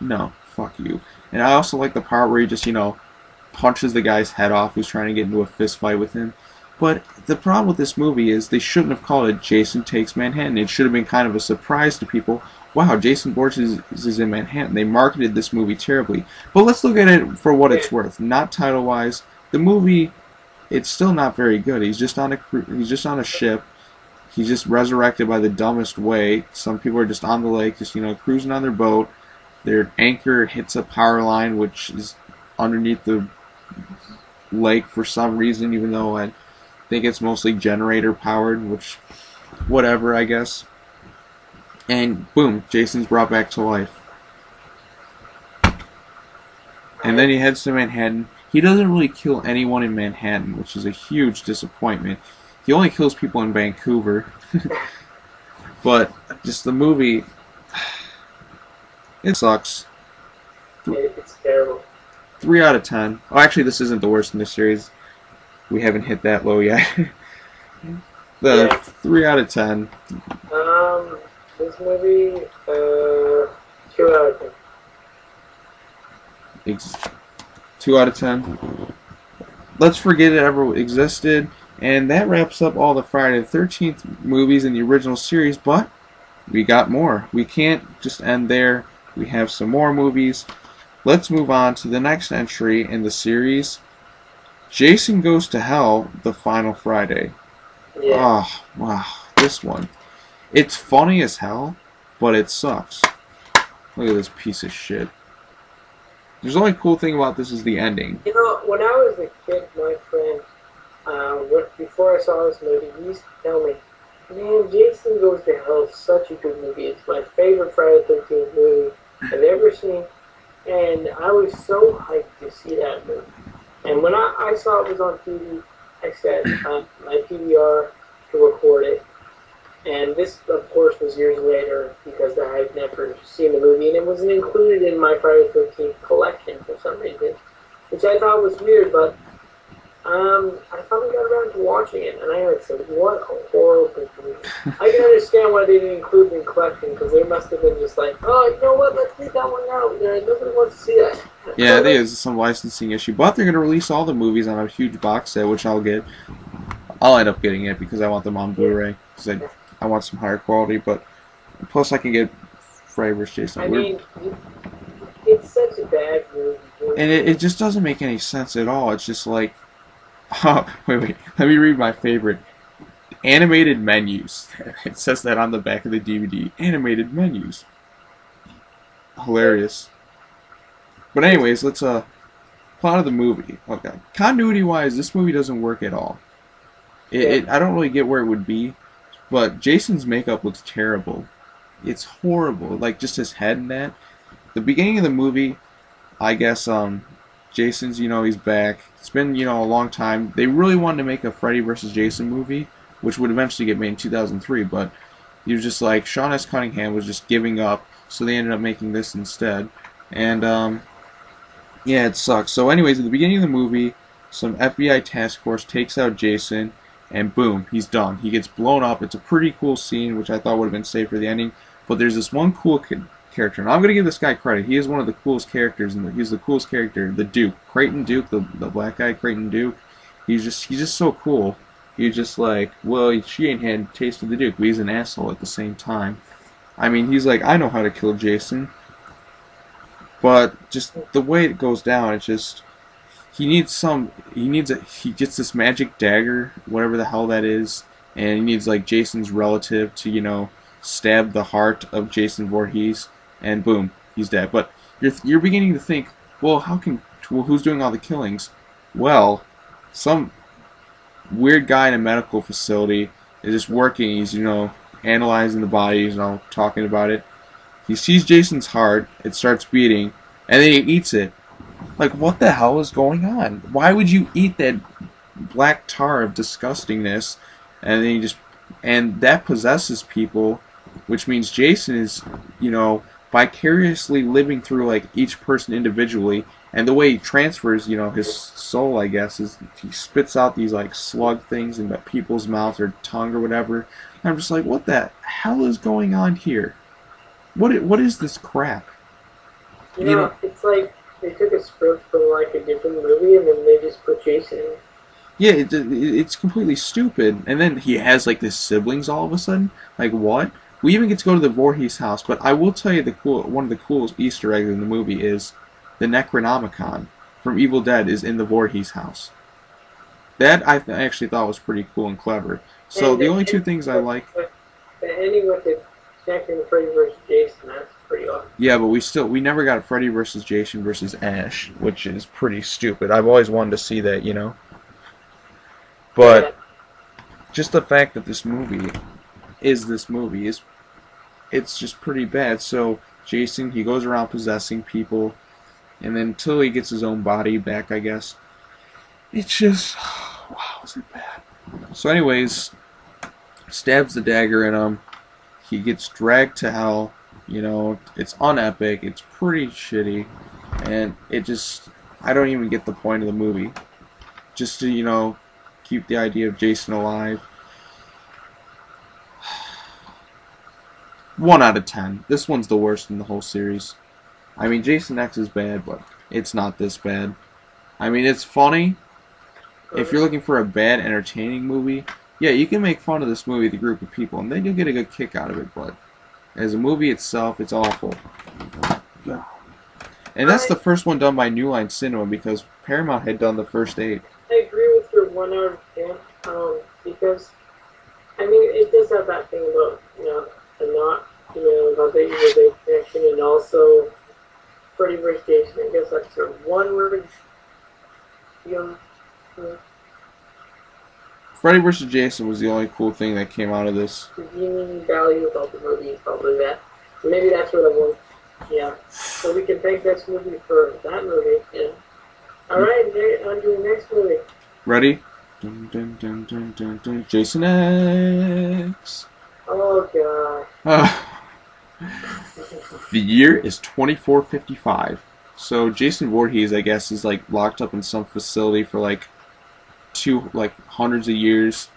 no, fuck you. And I also like the part where he just punches the guy's head off who's trying to get into a fist fight with him. But the problem with this movie is they shouldn't have called it Jason Takes Manhattan. It should have been kind of a surprise to people. Wow, Jason Voorhees is in Manhattan. They marketed this movie terribly. But let's look at it for what it's worth. Not title-wise. The movie, it's still not very good. He's just on a ship. He's just resurrected by the dumbest way. Some people are just on the lake, just cruising on their boat. Their anchor hits a power line, which is underneath the lake for some reason, even though I think it's mostly generator powered, which, whatever, I guess. And boom, Jason's brought back to life. And then he heads to Manhattan. He doesn't really kill anyone in Manhattan, which is a huge disappointment. He only kills people in Vancouver. But just the movie, it sucks. It's terrible. 3 out of 10. Oh, actually, this isn't the worst in this series. We haven't hit that low yet. 3 out of 10. This movie, 2 out of 10. 2 out of 10. Let's forget it ever existed. And that wraps up all the Friday the 13th movies in the original series, but we got more. We can't just end there. We have some more movies. Let's move on to the next entry in the series. Jason Goes to Hell, the final Friday. Yeah. Oh, wow. This one. It's funny as hell, but it sucks. Look at this piece of shit. There's the only cool thing about this is the ending. When I was a kid, my friend, before I saw this movie, he used to tell me, man, Jason Goes to Hell is such a good movie. It's my favorite Friday the 13th movie I've ever seen. And I was so hyped to see that movie. And when I saw it was on TV, I set my PVR to record it. And this, of course, was years later because I had never seen the movie. And it wasn't included in my Friday the 13th collection for some reason, which I thought was weird, but I finally got around to watching it, and I said, what a horrible movie. I can understand why they didn't include it in the collection, because they must have been just like, oh, you know what, let's leave that one out. Nobody wants to see that. Yeah, I think it's some licensing issue, but they're going to release all the movies on a huge box set, which I'll get. I'll end up getting it because I want them on Blu-ray, because I want some higher quality, but plus I can get Friday vs. Jason. I mean, it's such a bad movie. And it just doesn't make any sense at all. It's just like, oh, wait, let me read my favorite. Animated menus. It says that on the back of the DVD. Animated menus. Hilarious. But anyways, let's plot of the movie. Okay. Continuity-wise, this movie doesn't work at all. I don't really get where it would be, but Jason's makeup looks terrible. It's horrible. Like, just his head and that. The beginning of the movie, I guess, Jason's, he's back. It's been, a long time. They really wanted to make a Freddy vs. Jason movie, which would eventually get made in 2003, but he was just like, Sean S. Cunningham was just giving up, so they ended up making this instead. And, yeah, it sucks. So anyways, at the beginning of the movie, some FBI task force takes out Jason, and boom, he's done. He gets blown up. It's a pretty cool scene, which I thought would have been safe for the ending, but there's this one cool character, and I'm going to give this guy credit. He is one of the coolest characters, and he's the coolest character, the Duke. Creighton Duke, the black guy, Creighton Duke. He's just so cool. He's just like, well, she ain't had a taste of the Duke, but he's an asshole at the same time. I mean, he's like, I know how to kill Jason. But just the way it goes down, it's just, he gets this magic dagger, whatever the hell that is, and he needs like Jason's relative to, stab the heart of Jason Voorhees, and boom, he's dead. But you're beginning to think, well, who's doing all the killings? Well, some weird guy in a medical facility is just working. He's, analyzing the bodies, talking about it. He sees Jason's heart, it starts beating, and then he eats it. Like, what the hell is going on? Why would you eat that black tar of disgustingness? And then and that possesses people, which means Jason is, by vicariously living through like each person individually, and the way he transfers, you know, his soul, I guess, is he spits out these like slug things into people's mouth or tongue or whatever. And I'm just like, what the hell is going on here? What is this crap? You know, it's like they took a script from like a different movie and then they just put Jason in. Yeah, it's completely stupid. And then he has like his siblings all of a sudden. Like what? We even get to go to the Voorhees house. But I will tell you one of the coolest Easter eggs in the movie is the Necronomicon from Evil Dead is in the Voorhees house. That I actually thought was pretty cool and clever. So the only two things I like. The ending with the connecting Freddy versus Jason, that's pretty awesome. Yeah, but we never got Freddy versus Jason versus Ash, which is pretty stupid. I've always wanted to see that, you know. But just the fact that this movie is it's just pretty bad. So Jason, he goes around possessing people, and then until he gets his own body back, I guess. It's just, wow, is it bad? So anyways, stabs the dagger in him. He gets dragged to hell. You know, it's unepic. It's pretty shitty, and it just, I don't even get the point of the movie. Just to, you know, keep the idea of Jason alive. 1 out of 10. This one's the worst in the whole series. I mean, Jason X is bad, but it's not this bad. I mean, it's funny. If you're looking for a bad, entertaining movie, yeah, you can make fun of this movie with a group of people, and then you'll get a good kick out of it, but as a movie itself, it's awful. And that's the first one done by New Line Cinema, because Paramount had done the first 8. I agree with your 1 out of 10, because, I mean, it does have that thing about, you know, and not, you know, about the Evil Dead connection, and also Freddy vs. Jason. I guess that's sort of one word. You know, Freddy vs. Jason was the only cool thing that came out of this. redeeming value about the movie is probably that. So maybe that's what I want. Yeah. So we can thank this movie for that movie. Yeah. Alright, on to the next movie. Ready? Dun, dun, dun, dun, dun, dun. Jason X. Oh god. The year is 2455. So Jason Voorhees, I guess, is like locked up in some facility for like hundreds of years,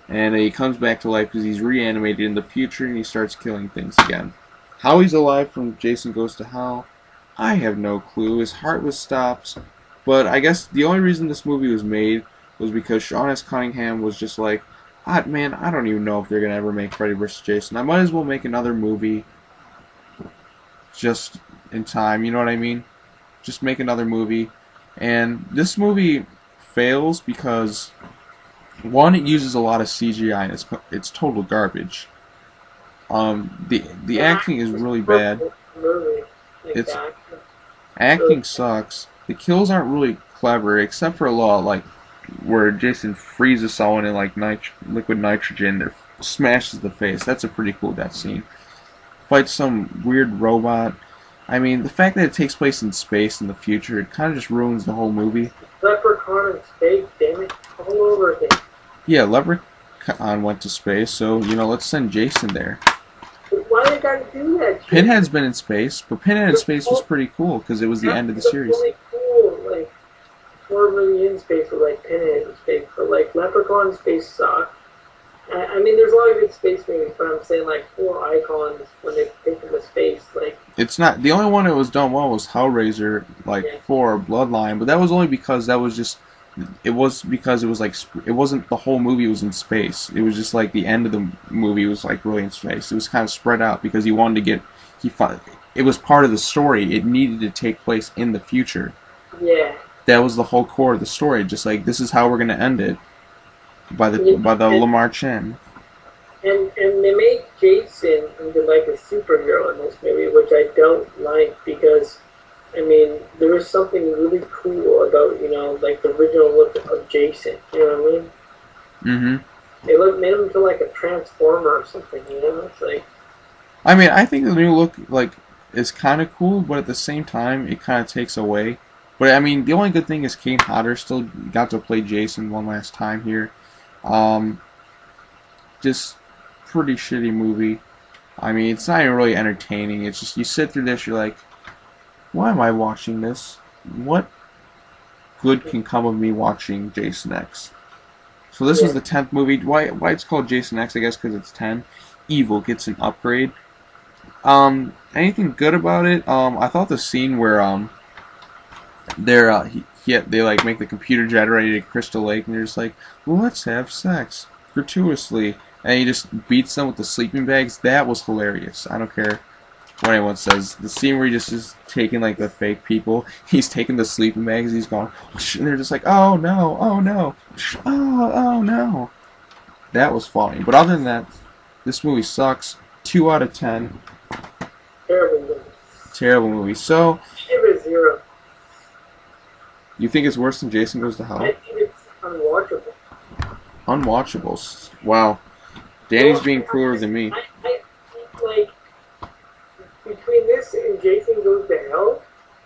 and he comes back to life because he's reanimated in the future and he starts killing things again. How he's alive from Jason Goes to Hell, I have no clue. His heart was stopped, but I guess the only reason this movie was made was because Sean S. Cunningham was just like, man, I don't even know if they're gonna ever make Freddy vs. Jason. I might as well make another movie just in time, you know what I mean? Just make another movie. And this movie fails because, one, it uses a lot of CGI and it's total garbage. The acting is really bad. Acting sucks. The kills aren't really clever, except for a lot like where Jason freezes someone in like liquid nitrogen that smashes the face. That's a pretty cool death scene. Fights some weird robot. I mean, the fact that it takes place in space in the future, it kind of just ruins the whole movie. Leprechaun in space, damn it, all over again. Yeah, Leprechaun went to space, so, you know, let's send Jason there. But why they gotta do that? Pinhead's been in space, but Pinhead in space was pretty cool, because it was the end of the series. Really cool, like, formerly in space with, like, Pinhead in space, but, like, Leprechaun in space sucked. I mean, there's a lot of good space movies, but I'm saying, like, cool icons when they take them to space, like... It's not... The only one that was done well was Hellraiser, like, 4, Bloodline, but that was only because that was just... It was because it was, like... It wasn't the whole movie was in space. It was just, like, the end of the movie was, like, really in space. It was kind of spread out because he wanted to get... It was part of the story. It needed to take place in the future. Yeah. That was the whole core of the story. Just, like, this is how we're going to end it. By the Lamar Chen. And they make Jason into like a superhero in this movie, which I don't like because, I mean, there was something really cool about, you know, like the original look of Jason. You know what I mean? Mm-hmm. They made him into like a transformer or something. You know, it's like. I mean, I think the new look like is kind of cool, but at the same time, it kind of takes away. But I mean, the only good thing is Kane Hodder still got to play Jason one last time here. Just pretty shitty movie. I mean, it's not even really entertaining. It's just you sit through this, you're like, why am I watching this? What good can come of me watching Jason X? So this was the 10th movie. Why it's called Jason X? I guess because it's 10. Evil gets an upgrade. Anything good about it? I thought the scene where they like make the computer generated Crystal Lake, and they're just like, well, let's have sex gratuitously, and he just beats them with the sleeping bags. That was hilarious. I don't care what anyone says. The scene where he just is taking like the fake people, he's taking the sleeping bags, he's going, and they're just like, oh no, oh no, oh no. That was funny. But other than that, this movie sucks. 2 out of 10. Terrible movie. Terrible movie. So, Give it a 0. you think it's worse than Jason Goes to Hell? I think it's unwatchable. Unwatchables. Wow. Danny's being crueler than me. I like, between this and Jason Goes to Hell,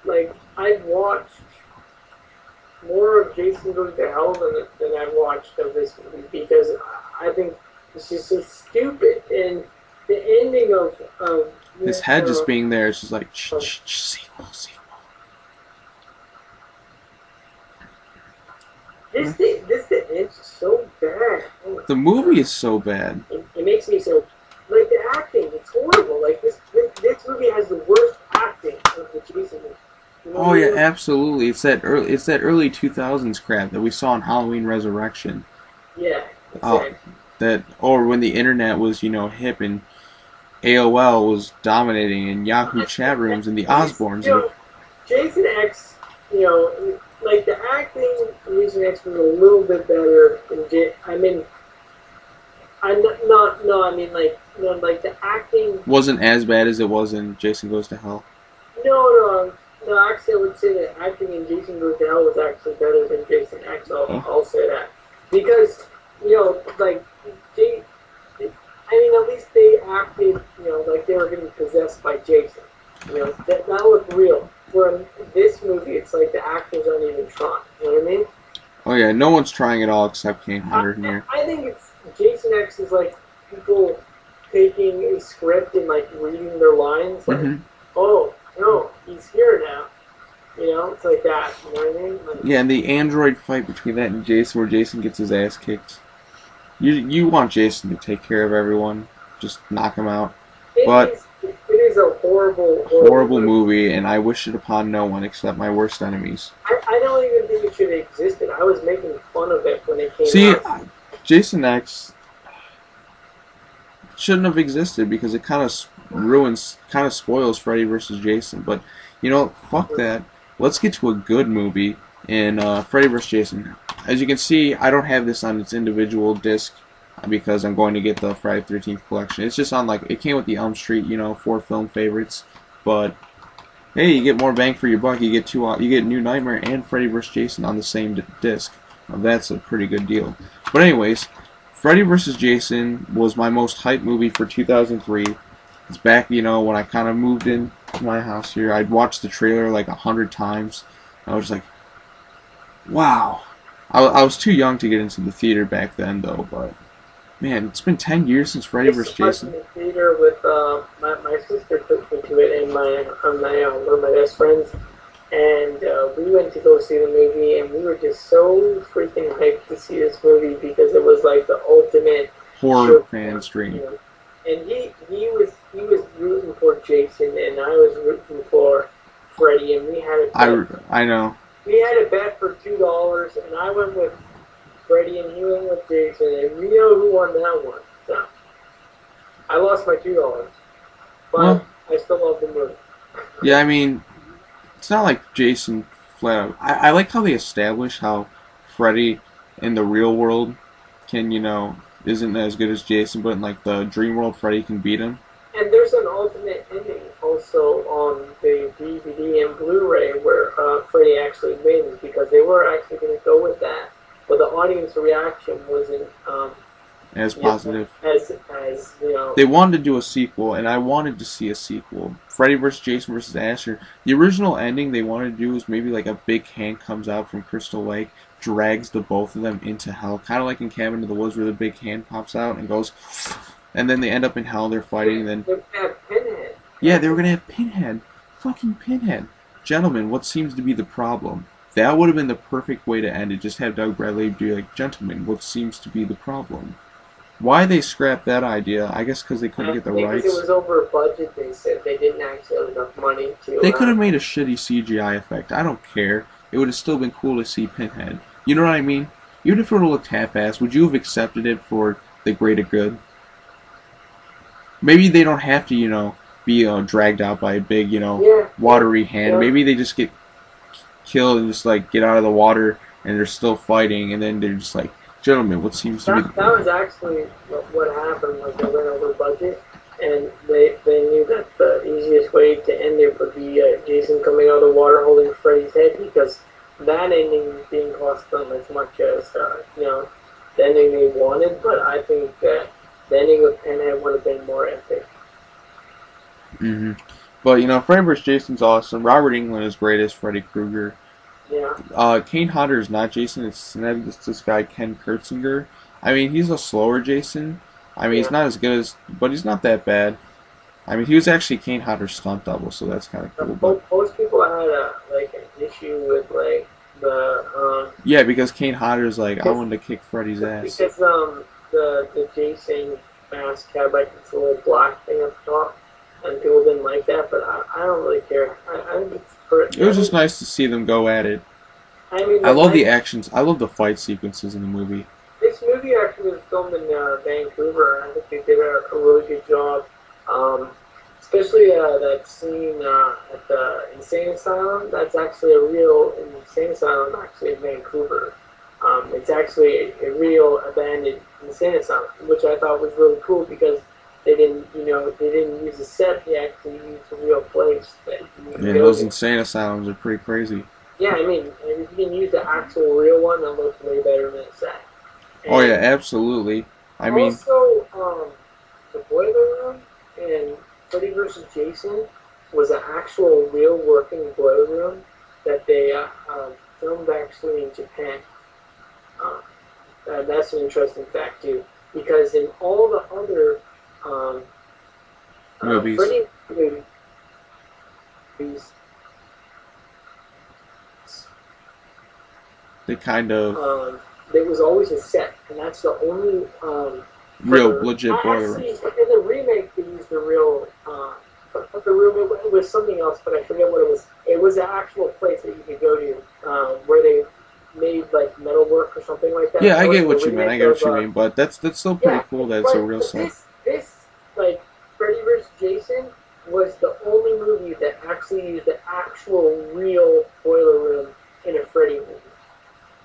like, I've watched more of Jason Goes to Hell than I've watched of this movie, because I think it's just so stupid. And the ending of His head just being there, it's just like, sequel. This the end's so bad. The movie is so bad. It makes me so, like, the acting, it's horrible. Like, this movie has the worst acting of the Jason movie. You know Oh yeah, absolutely. It's that early 2000s crap that we saw in Halloween Resurrection. Yeah, exactly. Or when the internet was, hip, and AOL was dominating, and Yahoo chat rooms, and the Osbournes. Jason X, like, the acting in Jason X was a little bit better than like the acting wasn't as bad as it was in Jason Goes to Hell. No, actually I would say that acting in Jason Goes to Hell was actually better than Jason X. I'll say that. Because, like, at least they acted, like they were getting possessed by Jason. That looked real. Where in this movie, it's like the actors aren't even trying. You know what I mean? Oh yeah, no one's trying at all except Kane Hodder here. I think it's Jason X is like people taking a script and like reading their lines. Like, oh no, he's here now. It's like that. You know what I mean? Like, yeah, and the android fight between that and Jason, where Jason gets his ass kicked. You want Jason to take care of everyone, just knock him out. But it is a horrible movie, and I wish it upon no one except my worst enemies. I don't even think it should have existed. I was making fun of it when it came out. See, Jason X shouldn't have existed because it kind of spoils Freddy vs. Jason. But, fuck that. Let's get to a good movie in Freddy vs. Jason. As you can see, I don't have this on its individual disc because I'm going to get the Friday the 13th collection. It's just on, like, it came with the Elm Street, 4 film favorites. But hey, you get more bang for your buck. You get New Nightmare and Freddy vs. Jason on the same disc. Well, that's a pretty good deal. But anyways, Freddy vs. Jason was my most hyped movie for 2003. It's back, when I kind of moved into my house here. I'd watched the trailer like 100 times. I was like, wow. I was too young to get into the theater back then, though, but man, it's been 10 years since Freddy vs. Jason. I was in the theater with my sister took me to it, and one of my best friends, and we went to go see the movie, and we were just so freaking hyped to see this movie because it was like the ultimate horror fan's dream. And he was rooting for Jason, and I was rooting for Freddy, and we had I know. We had a bet for $2, and I went with Freddy, and he went with Jason, and we know who won that one. So I lost my $2, but I still love the movie. Yeah, I mean, it's not like Jason flat out. I like how they establish how Freddy in the real world can, isn't as good as Jason, but in like the dream world, Freddy can beat him. And there's an alternate ending also on the DVD and Blu-ray where Freddy actually wins, because they were actually going to go with that, but the audience reaction wasn't as positive. As They wanted to do a sequel, and I wanted to see a sequel. Freddy vs. Jason vs. Asher. The original ending they wanted to do was maybe like a big hand comes out from Crystal Lake, drags the both of them into hell, kind of like in Cabin in the Woods where the big hand pops out and goes, and then they end up in hell. They're fighting. Then They're gonna have Pinhead. yeah, they were gonna have Pinhead, fucking Pinhead. Gentlemen, what seems to be the problem? That would have been the perfect way to end it. Just have Doug Bradley be like, gentlemen, what seems to be the problem? Why they scrapped that idea? I guess because they couldn't get the rights. Because it was over a budget, they said. They didn't actually have enough money to... They could have made a shitty CGI effect. I don't care. It would have still been cool to see Pinhead. You know what I mean? Even if it would have looked half-assed, would you have accepted it for the greater good? Maybe they don't have to, you know, be dragged out by a big, you know, watery hand. Yeah. Maybe they just get killed and just, like, get out of the water and they're still fighting, and then they're just like, gentlemen, what seems to be the That was actually what happened. Like, they went over budget, and they knew that the easiest way to end it would be Jason coming out of the water holding Freddy's head, because that ending didn't cost them as much as you know, the ending they wanted. But I think that the ending with Pinhead would have been more epic. But, you know, Freddy vs. Jason's awesome. Robert Englund is great as Freddy Krueger. Yeah. Kane Hodder is not Jason. It's this guy Ken Kurtzinger. I mean, he's a slower Jason. I mean, he's not as good as, but he's not that bad. I mean, he was actually Kane Hodder's stunt double, so that's kind of cool. But most people had an issue with like the yeah, because Kane Hodder's like, I wanted to kick Freddy's ass. Because the Jason mask had like this little black thing up top, and people didn't like that. But I don't really care. I think it's It was just nice to see them go at it. I mean, I love the actions. I love the fight sequences in the movie. This movie actually was filmed in Vancouver, and I think they did a really good job. Especially that scene at the insane asylum. That's actually a real insane asylum, actually in Vancouver. It's actually a real abandoned insane asylum, which I thought was really cool because they didn't use a set. They actually used a real place. Yeah, those insane asylums are pretty crazy. Yeah, I mean, if you can use the actual real one, that looks way better than a set. And oh yeah, absolutely. I mean, also, the boiler room in Freddy vs. Jason was an actual real working boiler room that they filmed actually in Japan. That's an interesting fact too, because in all the other movies, Freddy movies, they kind of there was always a set, and that's the only real legit boiler room. In the remake, they used the real, it was something else, but I forget what it was. It was an actual place that you could go to, where they made like metalwork or something like that. Yeah, I get what you mean. I get what you mean, but that's still pretty cool that it's a real set. This like Freddy vs. Jason was the only movie that actually used the actual real boiler room in a Freddy movie,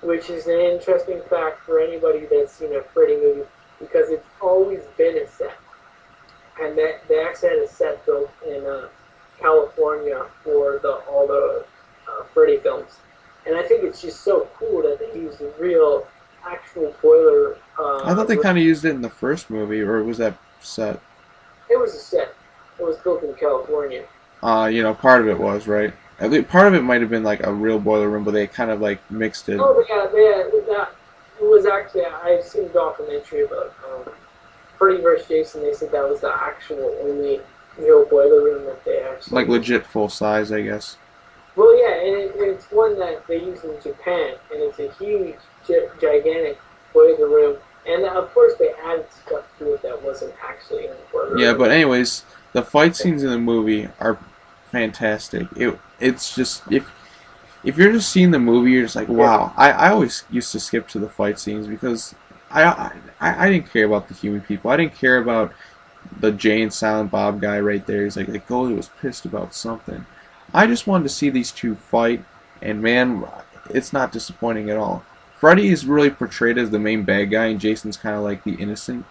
which is an interesting fact for anybody that's seen a Freddy movie, because it's always been a set. And they actually had a set built in California for all the Freddy films. And I think it's just so cool that they use the real, actual boiler. I thought they kind of used it in the first movie, or was that set? It was a set. It was built in California. You know, part of it was, right? At least part of it might have been like a real boiler room, but they kind of like mixed it. Oh, yeah, that it was actually, I've seen a documentary about Freddy vs. Jason. They said that was the actual only real boiler room that they actually like legit full size, I guess. Well, yeah, and it's one that they use in Japan, and it's a huge, gigantic boiler room. And of course, they added stuff to it that wasn't actually in the boiler room. Yeah, but anyways, the fight scenes in the movie are fantastic. It's just if you're just seeing the movie, you're just like, wow. I always used to skip to the fight scenes because I didn't care about the human people. I didn't care about the Jay and Silent Bob guy right there. He's like Goldie was pissed about something. I just wanted to see these two fight, and man, it's not disappointing at all. Freddy is really portrayed as the main bad guy, and Jason's kind of like the innocent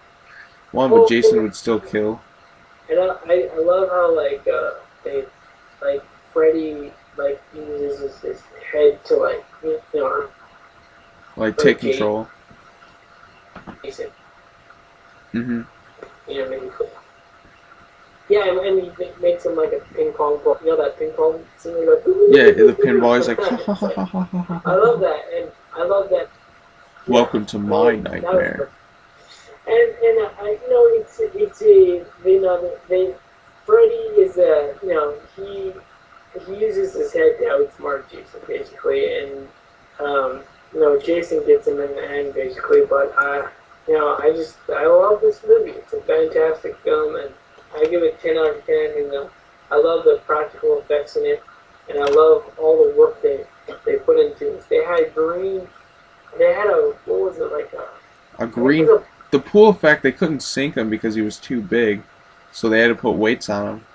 one, but Jason would still kill. And I love how they Freddy uses his head to take control. Jason. Mhm. Maybe cool. Yeah, and he makes him like a ping pong ball. You know that ping pong scene? Like, yeah, the pinball is like, ha ha ha ha ha ha. I love that, and I love that. Welcome to my nightmare. And I it's a they Freddy is a he uses his head to outsmart Jason basically, and Jason gets him in the end basically. But I love this movie. It's a fantastic film, and I give it 10 out of 10. And I love the practical effects in it, and I love all the work they put into it. They had green. They had a what was it like a green. The pool effect, they couldn't sink him because he was too big, so they had to put weights on him.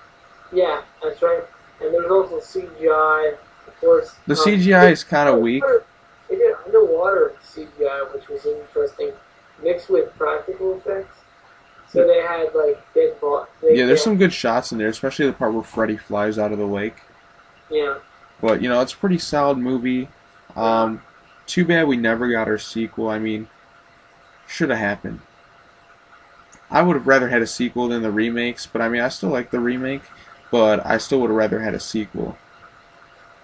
Yeah, that's right. And there's also CGI, of course. The CGI is kind of weak. They did underwater CGI, which was interesting, mixed with practical effects. So they had like dead bodies. Yeah, there's some good shots in there, especially the part where Freddy flies out of the lake. Yeah. But it's a pretty solid movie. Too bad we never got our sequel. I mean, should have happened. I would have rather had a sequel than the remakes, but I mean, I still like the remake, but I still would have rather had a sequel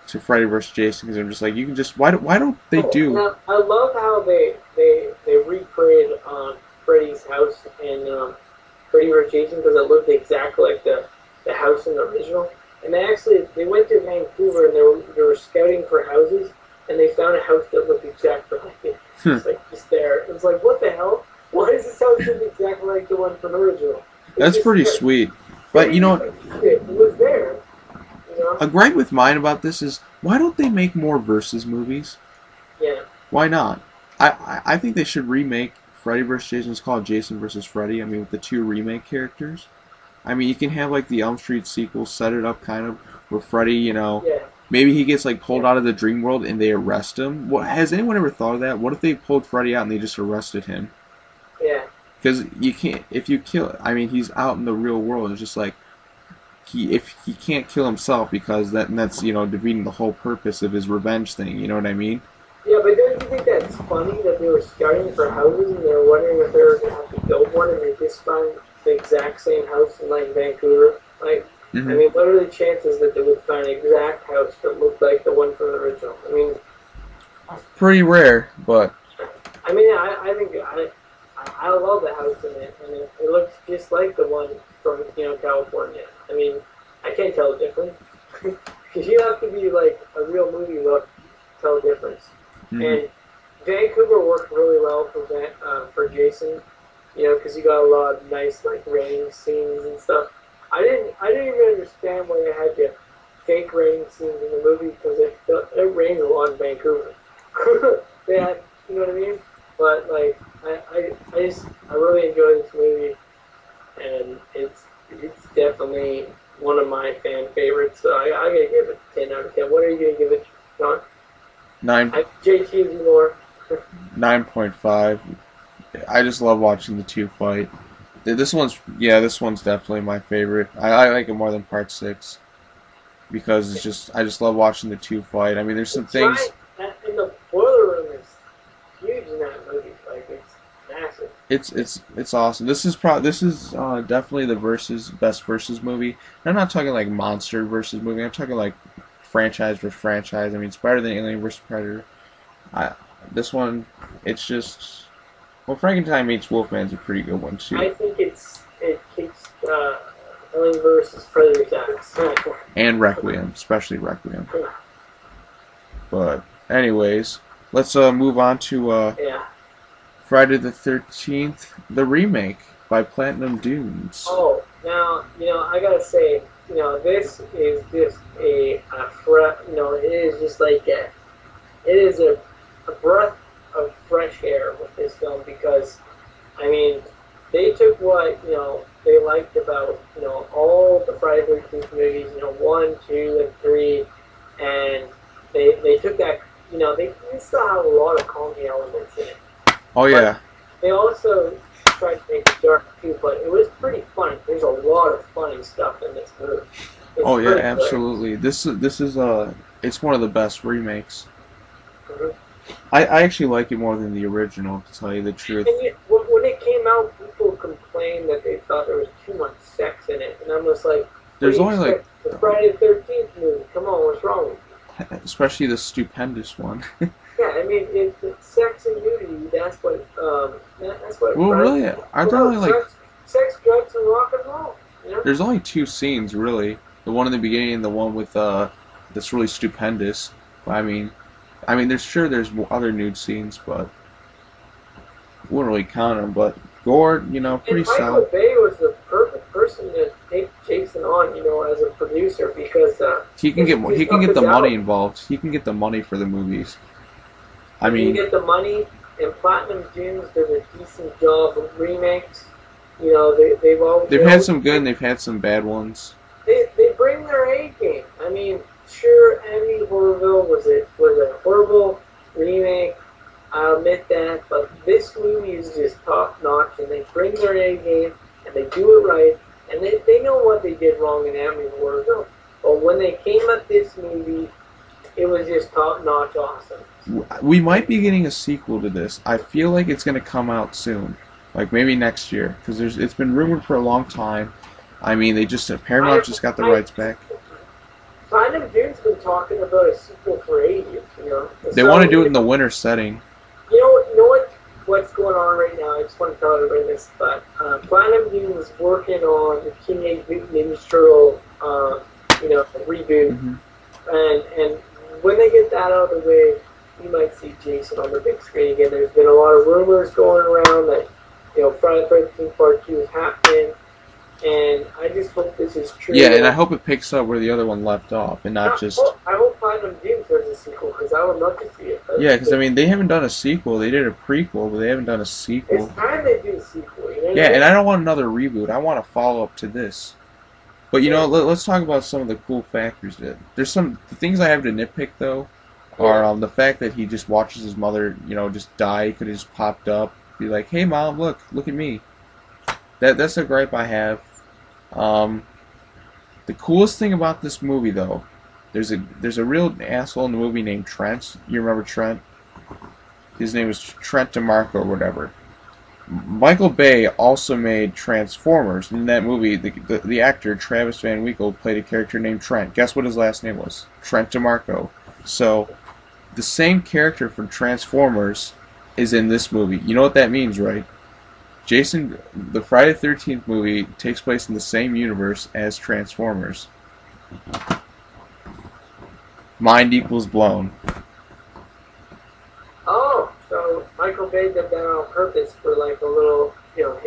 to Freddy vs. Jason, because I'm just like, you can just, why don't they do? Now, I love how they recreated Freddy's house in Freddy vs. Jason, because it looked exactly like the house in the original. And they went to Vancouver and they were scouting for houses, and they found a house that looked exactly like it. It's like just there. It was like, what the hell? Why does this house look exactly like the one from the original? That's pretty sweet. But it was there. A gripe with mine about this is, why don't they make more Versus movies? Yeah. Why not? I think they should remake Freddy vs. Jason. It's called Jason vs. Freddy. I mean, with the two remake characters. I mean, you can have like the Elm Street sequel, set it up kind of where Freddy, maybe he gets like pulled out of the dream world and they arrest him. Has anyone ever thought of that? What if they pulled Freddy out and they just arrested him? Yeah. Because you can't, if you kill, I mean, he's out in the real world. It's just like, if he can't kill himself, because that's defeating the whole purpose of his revenge thing. You know what I mean? Yeah, but don't you think that's funny that they were scouting for houses and they were wondering if they were going to have to build one, and they just found the exact same house in like Vancouver? Like, I mean, what are the chances that they would find an exact house that looked like the one from the original? I mean, pretty rare, but I mean, I think I love the house in it, and it looks just like the one from California. I mean, I can't tell the difference because you have to be like a real movie look to tell the difference. And Vancouver worked really well for Jason, because you got a lot of nice like rain scenes and stuff. I didn't even understand why they had to fake rain scenes in the movie, because it rains a lot in Vancouver. They had, you know what I mean? But like, I really enjoy this movie, and it's definitely one of my fan favorites. So I gotta give it 10 out of 10. What are you gonna give it, John? 9. JT more. 9.5. I just love watching the two fight. This one's definitely my favorite. I like it more than Part 6 because I just love watching the two fight. I mean, there's some things. Right. And the boiler room is huge in that movie. Like, it's massive. It's awesome. This is definitely the best Versus movie. And I'm not talking like monster versus movie. I'm talking like franchise versus franchise. I mean, it's better than Alien vs Predator. This one, it's just. Well, Frankenstein meets Wolfman's a pretty good one too. I think it kicks Alien vs Predator's ass. And Requiem, especially Requiem. But anyways, let's move on to Friday the 13th, the remake by Platinum Dunes. Oh, now I gotta say, this is just it is just like it is a breath of fresh air with this film, because I mean, they took what they liked about all the Friday the 13th movies, 1, 2, and 3, and they took that they still have a lot of comedy elements in it. Oh yeah. But they also tried to make it dark too, but it was pretty funny. There's a lot of funny stuff in this movie. Oh yeah, absolutely. This is it's one of the best remakes. I actually like it more than the original, to tell you the truth. And when it came out, people complained that they thought there was too much sex in it, and I'm just like, there's only like the Friday the 13th movie. Come on, what's wrong with you? Especially the stupendous one. Yeah, I mean, it's sex and nudity. That's That's what. Well, Friday, really, aren't there only like sex, drugs, and rock and roll? You know? there's only 2 scenes really. The one in the beginning and the one with that's really stupendous. I mean, there's other nude scenes, but wouldn't really count them. But gore, you know, pretty and Michael solid. Bay was the perfect person to take Jason on, you know, as a producer because He can get the money involved. He can get the money for the movies. I mean, you get the money, and Platinum Dunes did a decent job with remakes. You know, they've had some good and they've had some bad ones. They bring their A game. I mean, sure, Amityville Horrorville was a horrible remake. I'll admit that, but this movie is just top notch, and they bring their A game and they do it right, and they know what they did wrong in Amityville Horrorville. But when they came at this movie, it was just top notch awesome. We might be getting a sequel to this. I feel like it's going to come out soon, like maybe next year, because it's been rumored for a long time. I mean, Paramount just got the rights back. Platinum Dune's been talking about a sequel for ages. You know, They want to do it in the winter setting. You know what's going on right now? I just want to tell everybody this, but Platinum Dune is working on the Teenage Mutant Ninja Turtle, reboot, and when they get that out of the way, you might see Jason on the big screen again. There's been a lot of rumors going around that, you know, Friday the 13th Part 2 is happening, and I just hope this is true. Yeah, and I hope it picks up where the other one left off, and not just... I hope Platinum Dune does a sequel, because I would love to see it. Yeah, because, I mean, they haven't done a sequel. They did a prequel, but they haven't done a sequel. It's time they do a sequel, you know? Yeah, and I don't want another reboot. I want a follow-up to this. But, you know, let's talk about some of the cool factors. There's the things I have to nitpick, though, are the fact that he just watches his mother, you know, just die. He could have just popped up, be like, hey, Mom, look at me. That's a gripe I have. The coolest thing about this movie, though, there's a real asshole in the movie named Trent. You remember Trent? His name was Trent DeMarco or whatever. Michael Bay also made Transformers. In that movie, the actor Travis Van Winkle played a character named Trent. Guess what his last name was? Trent DeMarco. So, the same character from Transformers is in this movie. You know what that means, right? Jason, the Friday the 13th movie takes place in the same universe as Transformers. Mind equals blown. Oh, so Michael Bay did that on purpose for like a little, you know,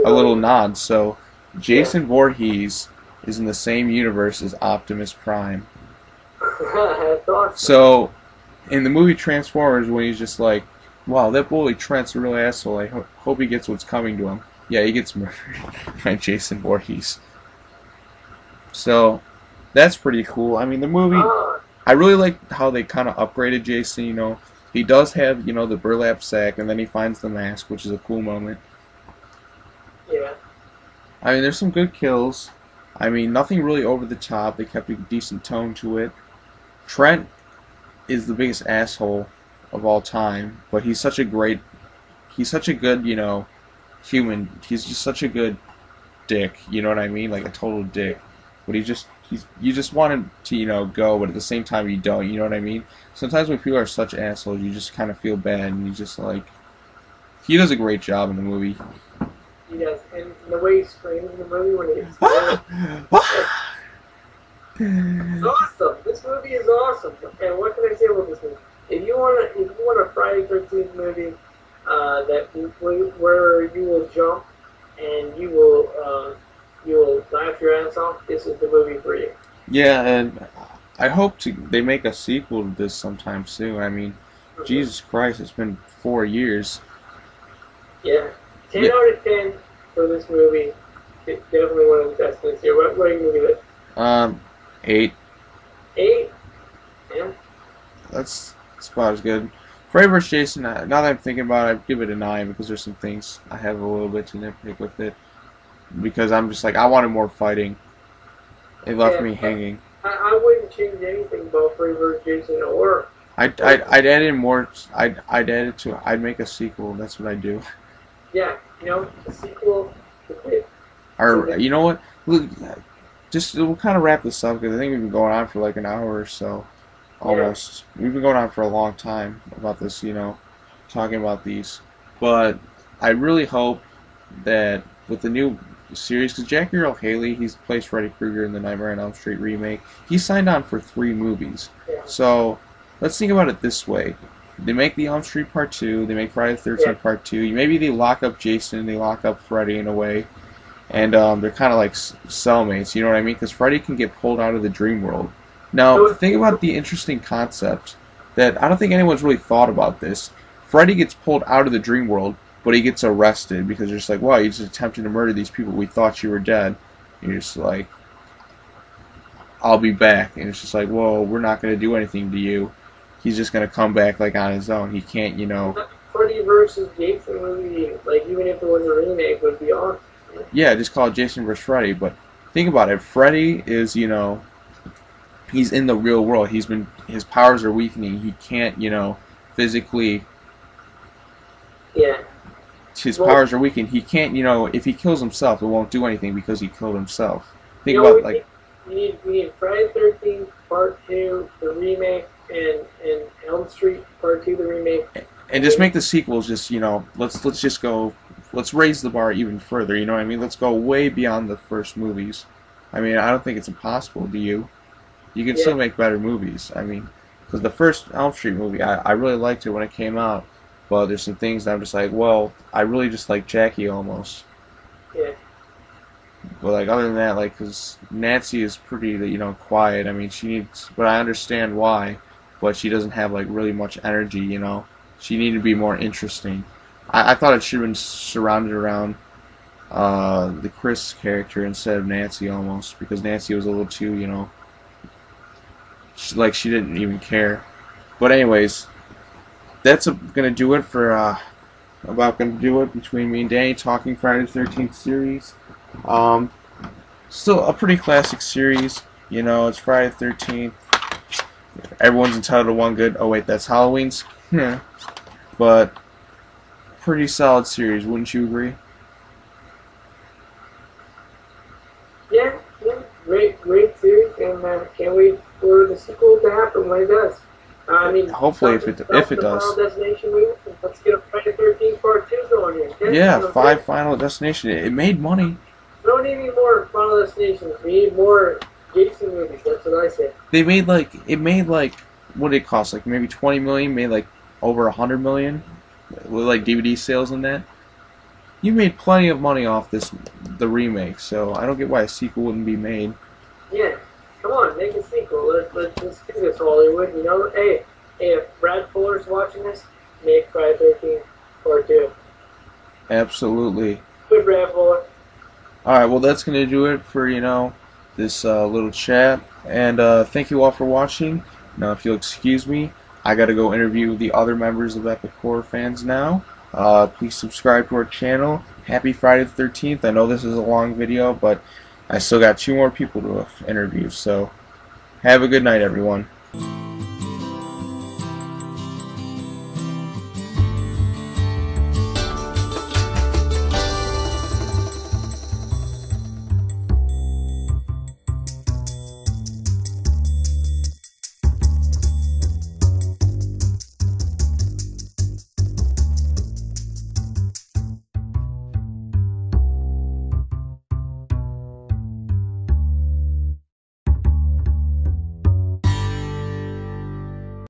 a little nod. So, Jason Voorhees is in the same universe as Optimus Prime. That's awesome. So, in the movie Transformers, when he's just like, wow, that bully Trent's a real asshole. I hope he gets what's coming to him. Yeah, he gets murdered by Jason Voorhees. So, that's pretty cool. I mean, the movie, I really like how they kind of upgraded Jason, you know. He does have, you know, the burlap sack, and then he finds the mask, which is a cool moment. Yeah. I mean, there's some good kills. I mean, nothing really over the top. They kept a decent tone to it. Trent is the biggest asshole of all time, but he's such a good, you know, human. He's just such a good dick, you know what I mean? Like a total dick. But you just want him to, you know, go, but at the same time you don't, you know what I mean? Sometimes when people are such assholes, you just kind of feel bad, and you just like, he does a great job in the movie. He does, and the way he screams in the movie when he's it's awesome. This movie is awesome. And what can I say about this movie? If you want a Friday 13th movie where you will jump and you will laugh your ass off, this is the movie for you. Yeah, and I hope they make a sequel to this sometime soon. I mean, Jesus Christ, it's been 4 years. Yeah, 10 out of 10 for this movie. It's definitely one of the best this year. What are you going to give it? 8. 8? Yeah. That's about as good. Freddy vs. Jason, now that I'm thinking about it, I'd give it a 9 because there's some things I have a little bit to nitpick with it. Because I'm just like, I wanted more fighting. It left me hanging. I wouldn't change anything about Freddy vs. Jason or... I'd add in more. I'd make a sequel. That's what I do. Yeah, you know, a sequel. Or you know what? Look, we'll kind of wrap this up because I think we've been going on for like an hour or so, almost. Yeah. We've been going on for a long time about this, you know, talking about these. But I really hope that with the new series, because Jackie Earle Haley, he's plays Freddy Krueger in the Nightmare on Elm Street remake. He signed on for 3 movies. Yeah. So let's think about it this way: they make the Elm Street Part 2, they make Friday the 13th Part 2. Maybe they lock up Jason, they lock up Freddy in a way, and they're kind of like cellmates. You know what I mean? Because Freddy can get pulled out of the dream world. Now, think about the interesting concept that I don't think anyone's really thought about this. Freddy gets pulled out of the dream world, but he gets arrested because they're just like, wow, you just attempted to murder these people. We thought you were dead. And you're just like, I'll be back. And it's just like, well, we're not going to do anything to you. He's just going to come back like on his own. He can't, you know. Freddy versus Jason movie, like even if it was a remake, would be awesome. Yeah, just call it Jason vs. Freddy. But think about it. Freddy is, you know, he's in the real world. His powers are weakening. He can't, you know, physically. Yeah. His powers are weakened. He can't, you know, if he kills himself, it won't do anything because he killed himself. Think about like. We need Friday the 13th Part 2, the remake, and Elm Street Part 2, the remake. And just make the sequels just, you know, let's just go, let's raise the bar even further. You know what I mean? Let's go way beyond the first movies. I mean, I don't think it's impossible. Do you? You can still make better movies. I mean, because the first Elm Street movie, I really liked it when it came out. But there's some things that I'm just like, well, I really just like Jackie almost. Yeah. But like other than that, like, because Nancy is pretty, you know, quiet. I mean, she needs, but I understand why. But she doesn't have like really much energy, you know. She needed to be more interesting. I thought it should have been surrounded around the Chris character instead of Nancy almost, because Nancy was a little too, you know, she didn't even care. But anyways, that's gonna do it for between me and Danny talking Friday the 13th series. Still a pretty classic series. You know, it's Friday the 13th. Everyone's entitled to one good. Oh wait, that's Halloween's. But pretty solid series, wouldn't you agree? Yeah, great series, and can't wait for the sequel to happen when it does. I mean, hopefully, if it does. Final Destination movie. Let's get a Friday the 13th Part 2 going here. Yeah, 5 Final Destination. It made money. We don't need any more Final Destinations. We need more Jason movies. That's what I said. They made like, what did it cost? Like maybe 20 million. Made like over 100 million with like DVD sales and that. You made plenty of money off the remake. So I don't get why a sequel wouldn't be made. Yeah. Come on, make a sequel. Let's do this, Hollywood. You know, hey, if Brad Fuller's watching this, make Friday the 13th Part 2. Absolutely. Good, Brad Fuller. Alright, well that's going to do it for, you know, this little chat. And thank you all for watching. Now, if you'll excuse me, I got to go interview the other members of Epichorrorfans now. Please subscribe to our channel. Happy Friday the 13th. I know this is a long video, but I still got 2 more people to interview, so have a good night, everyone.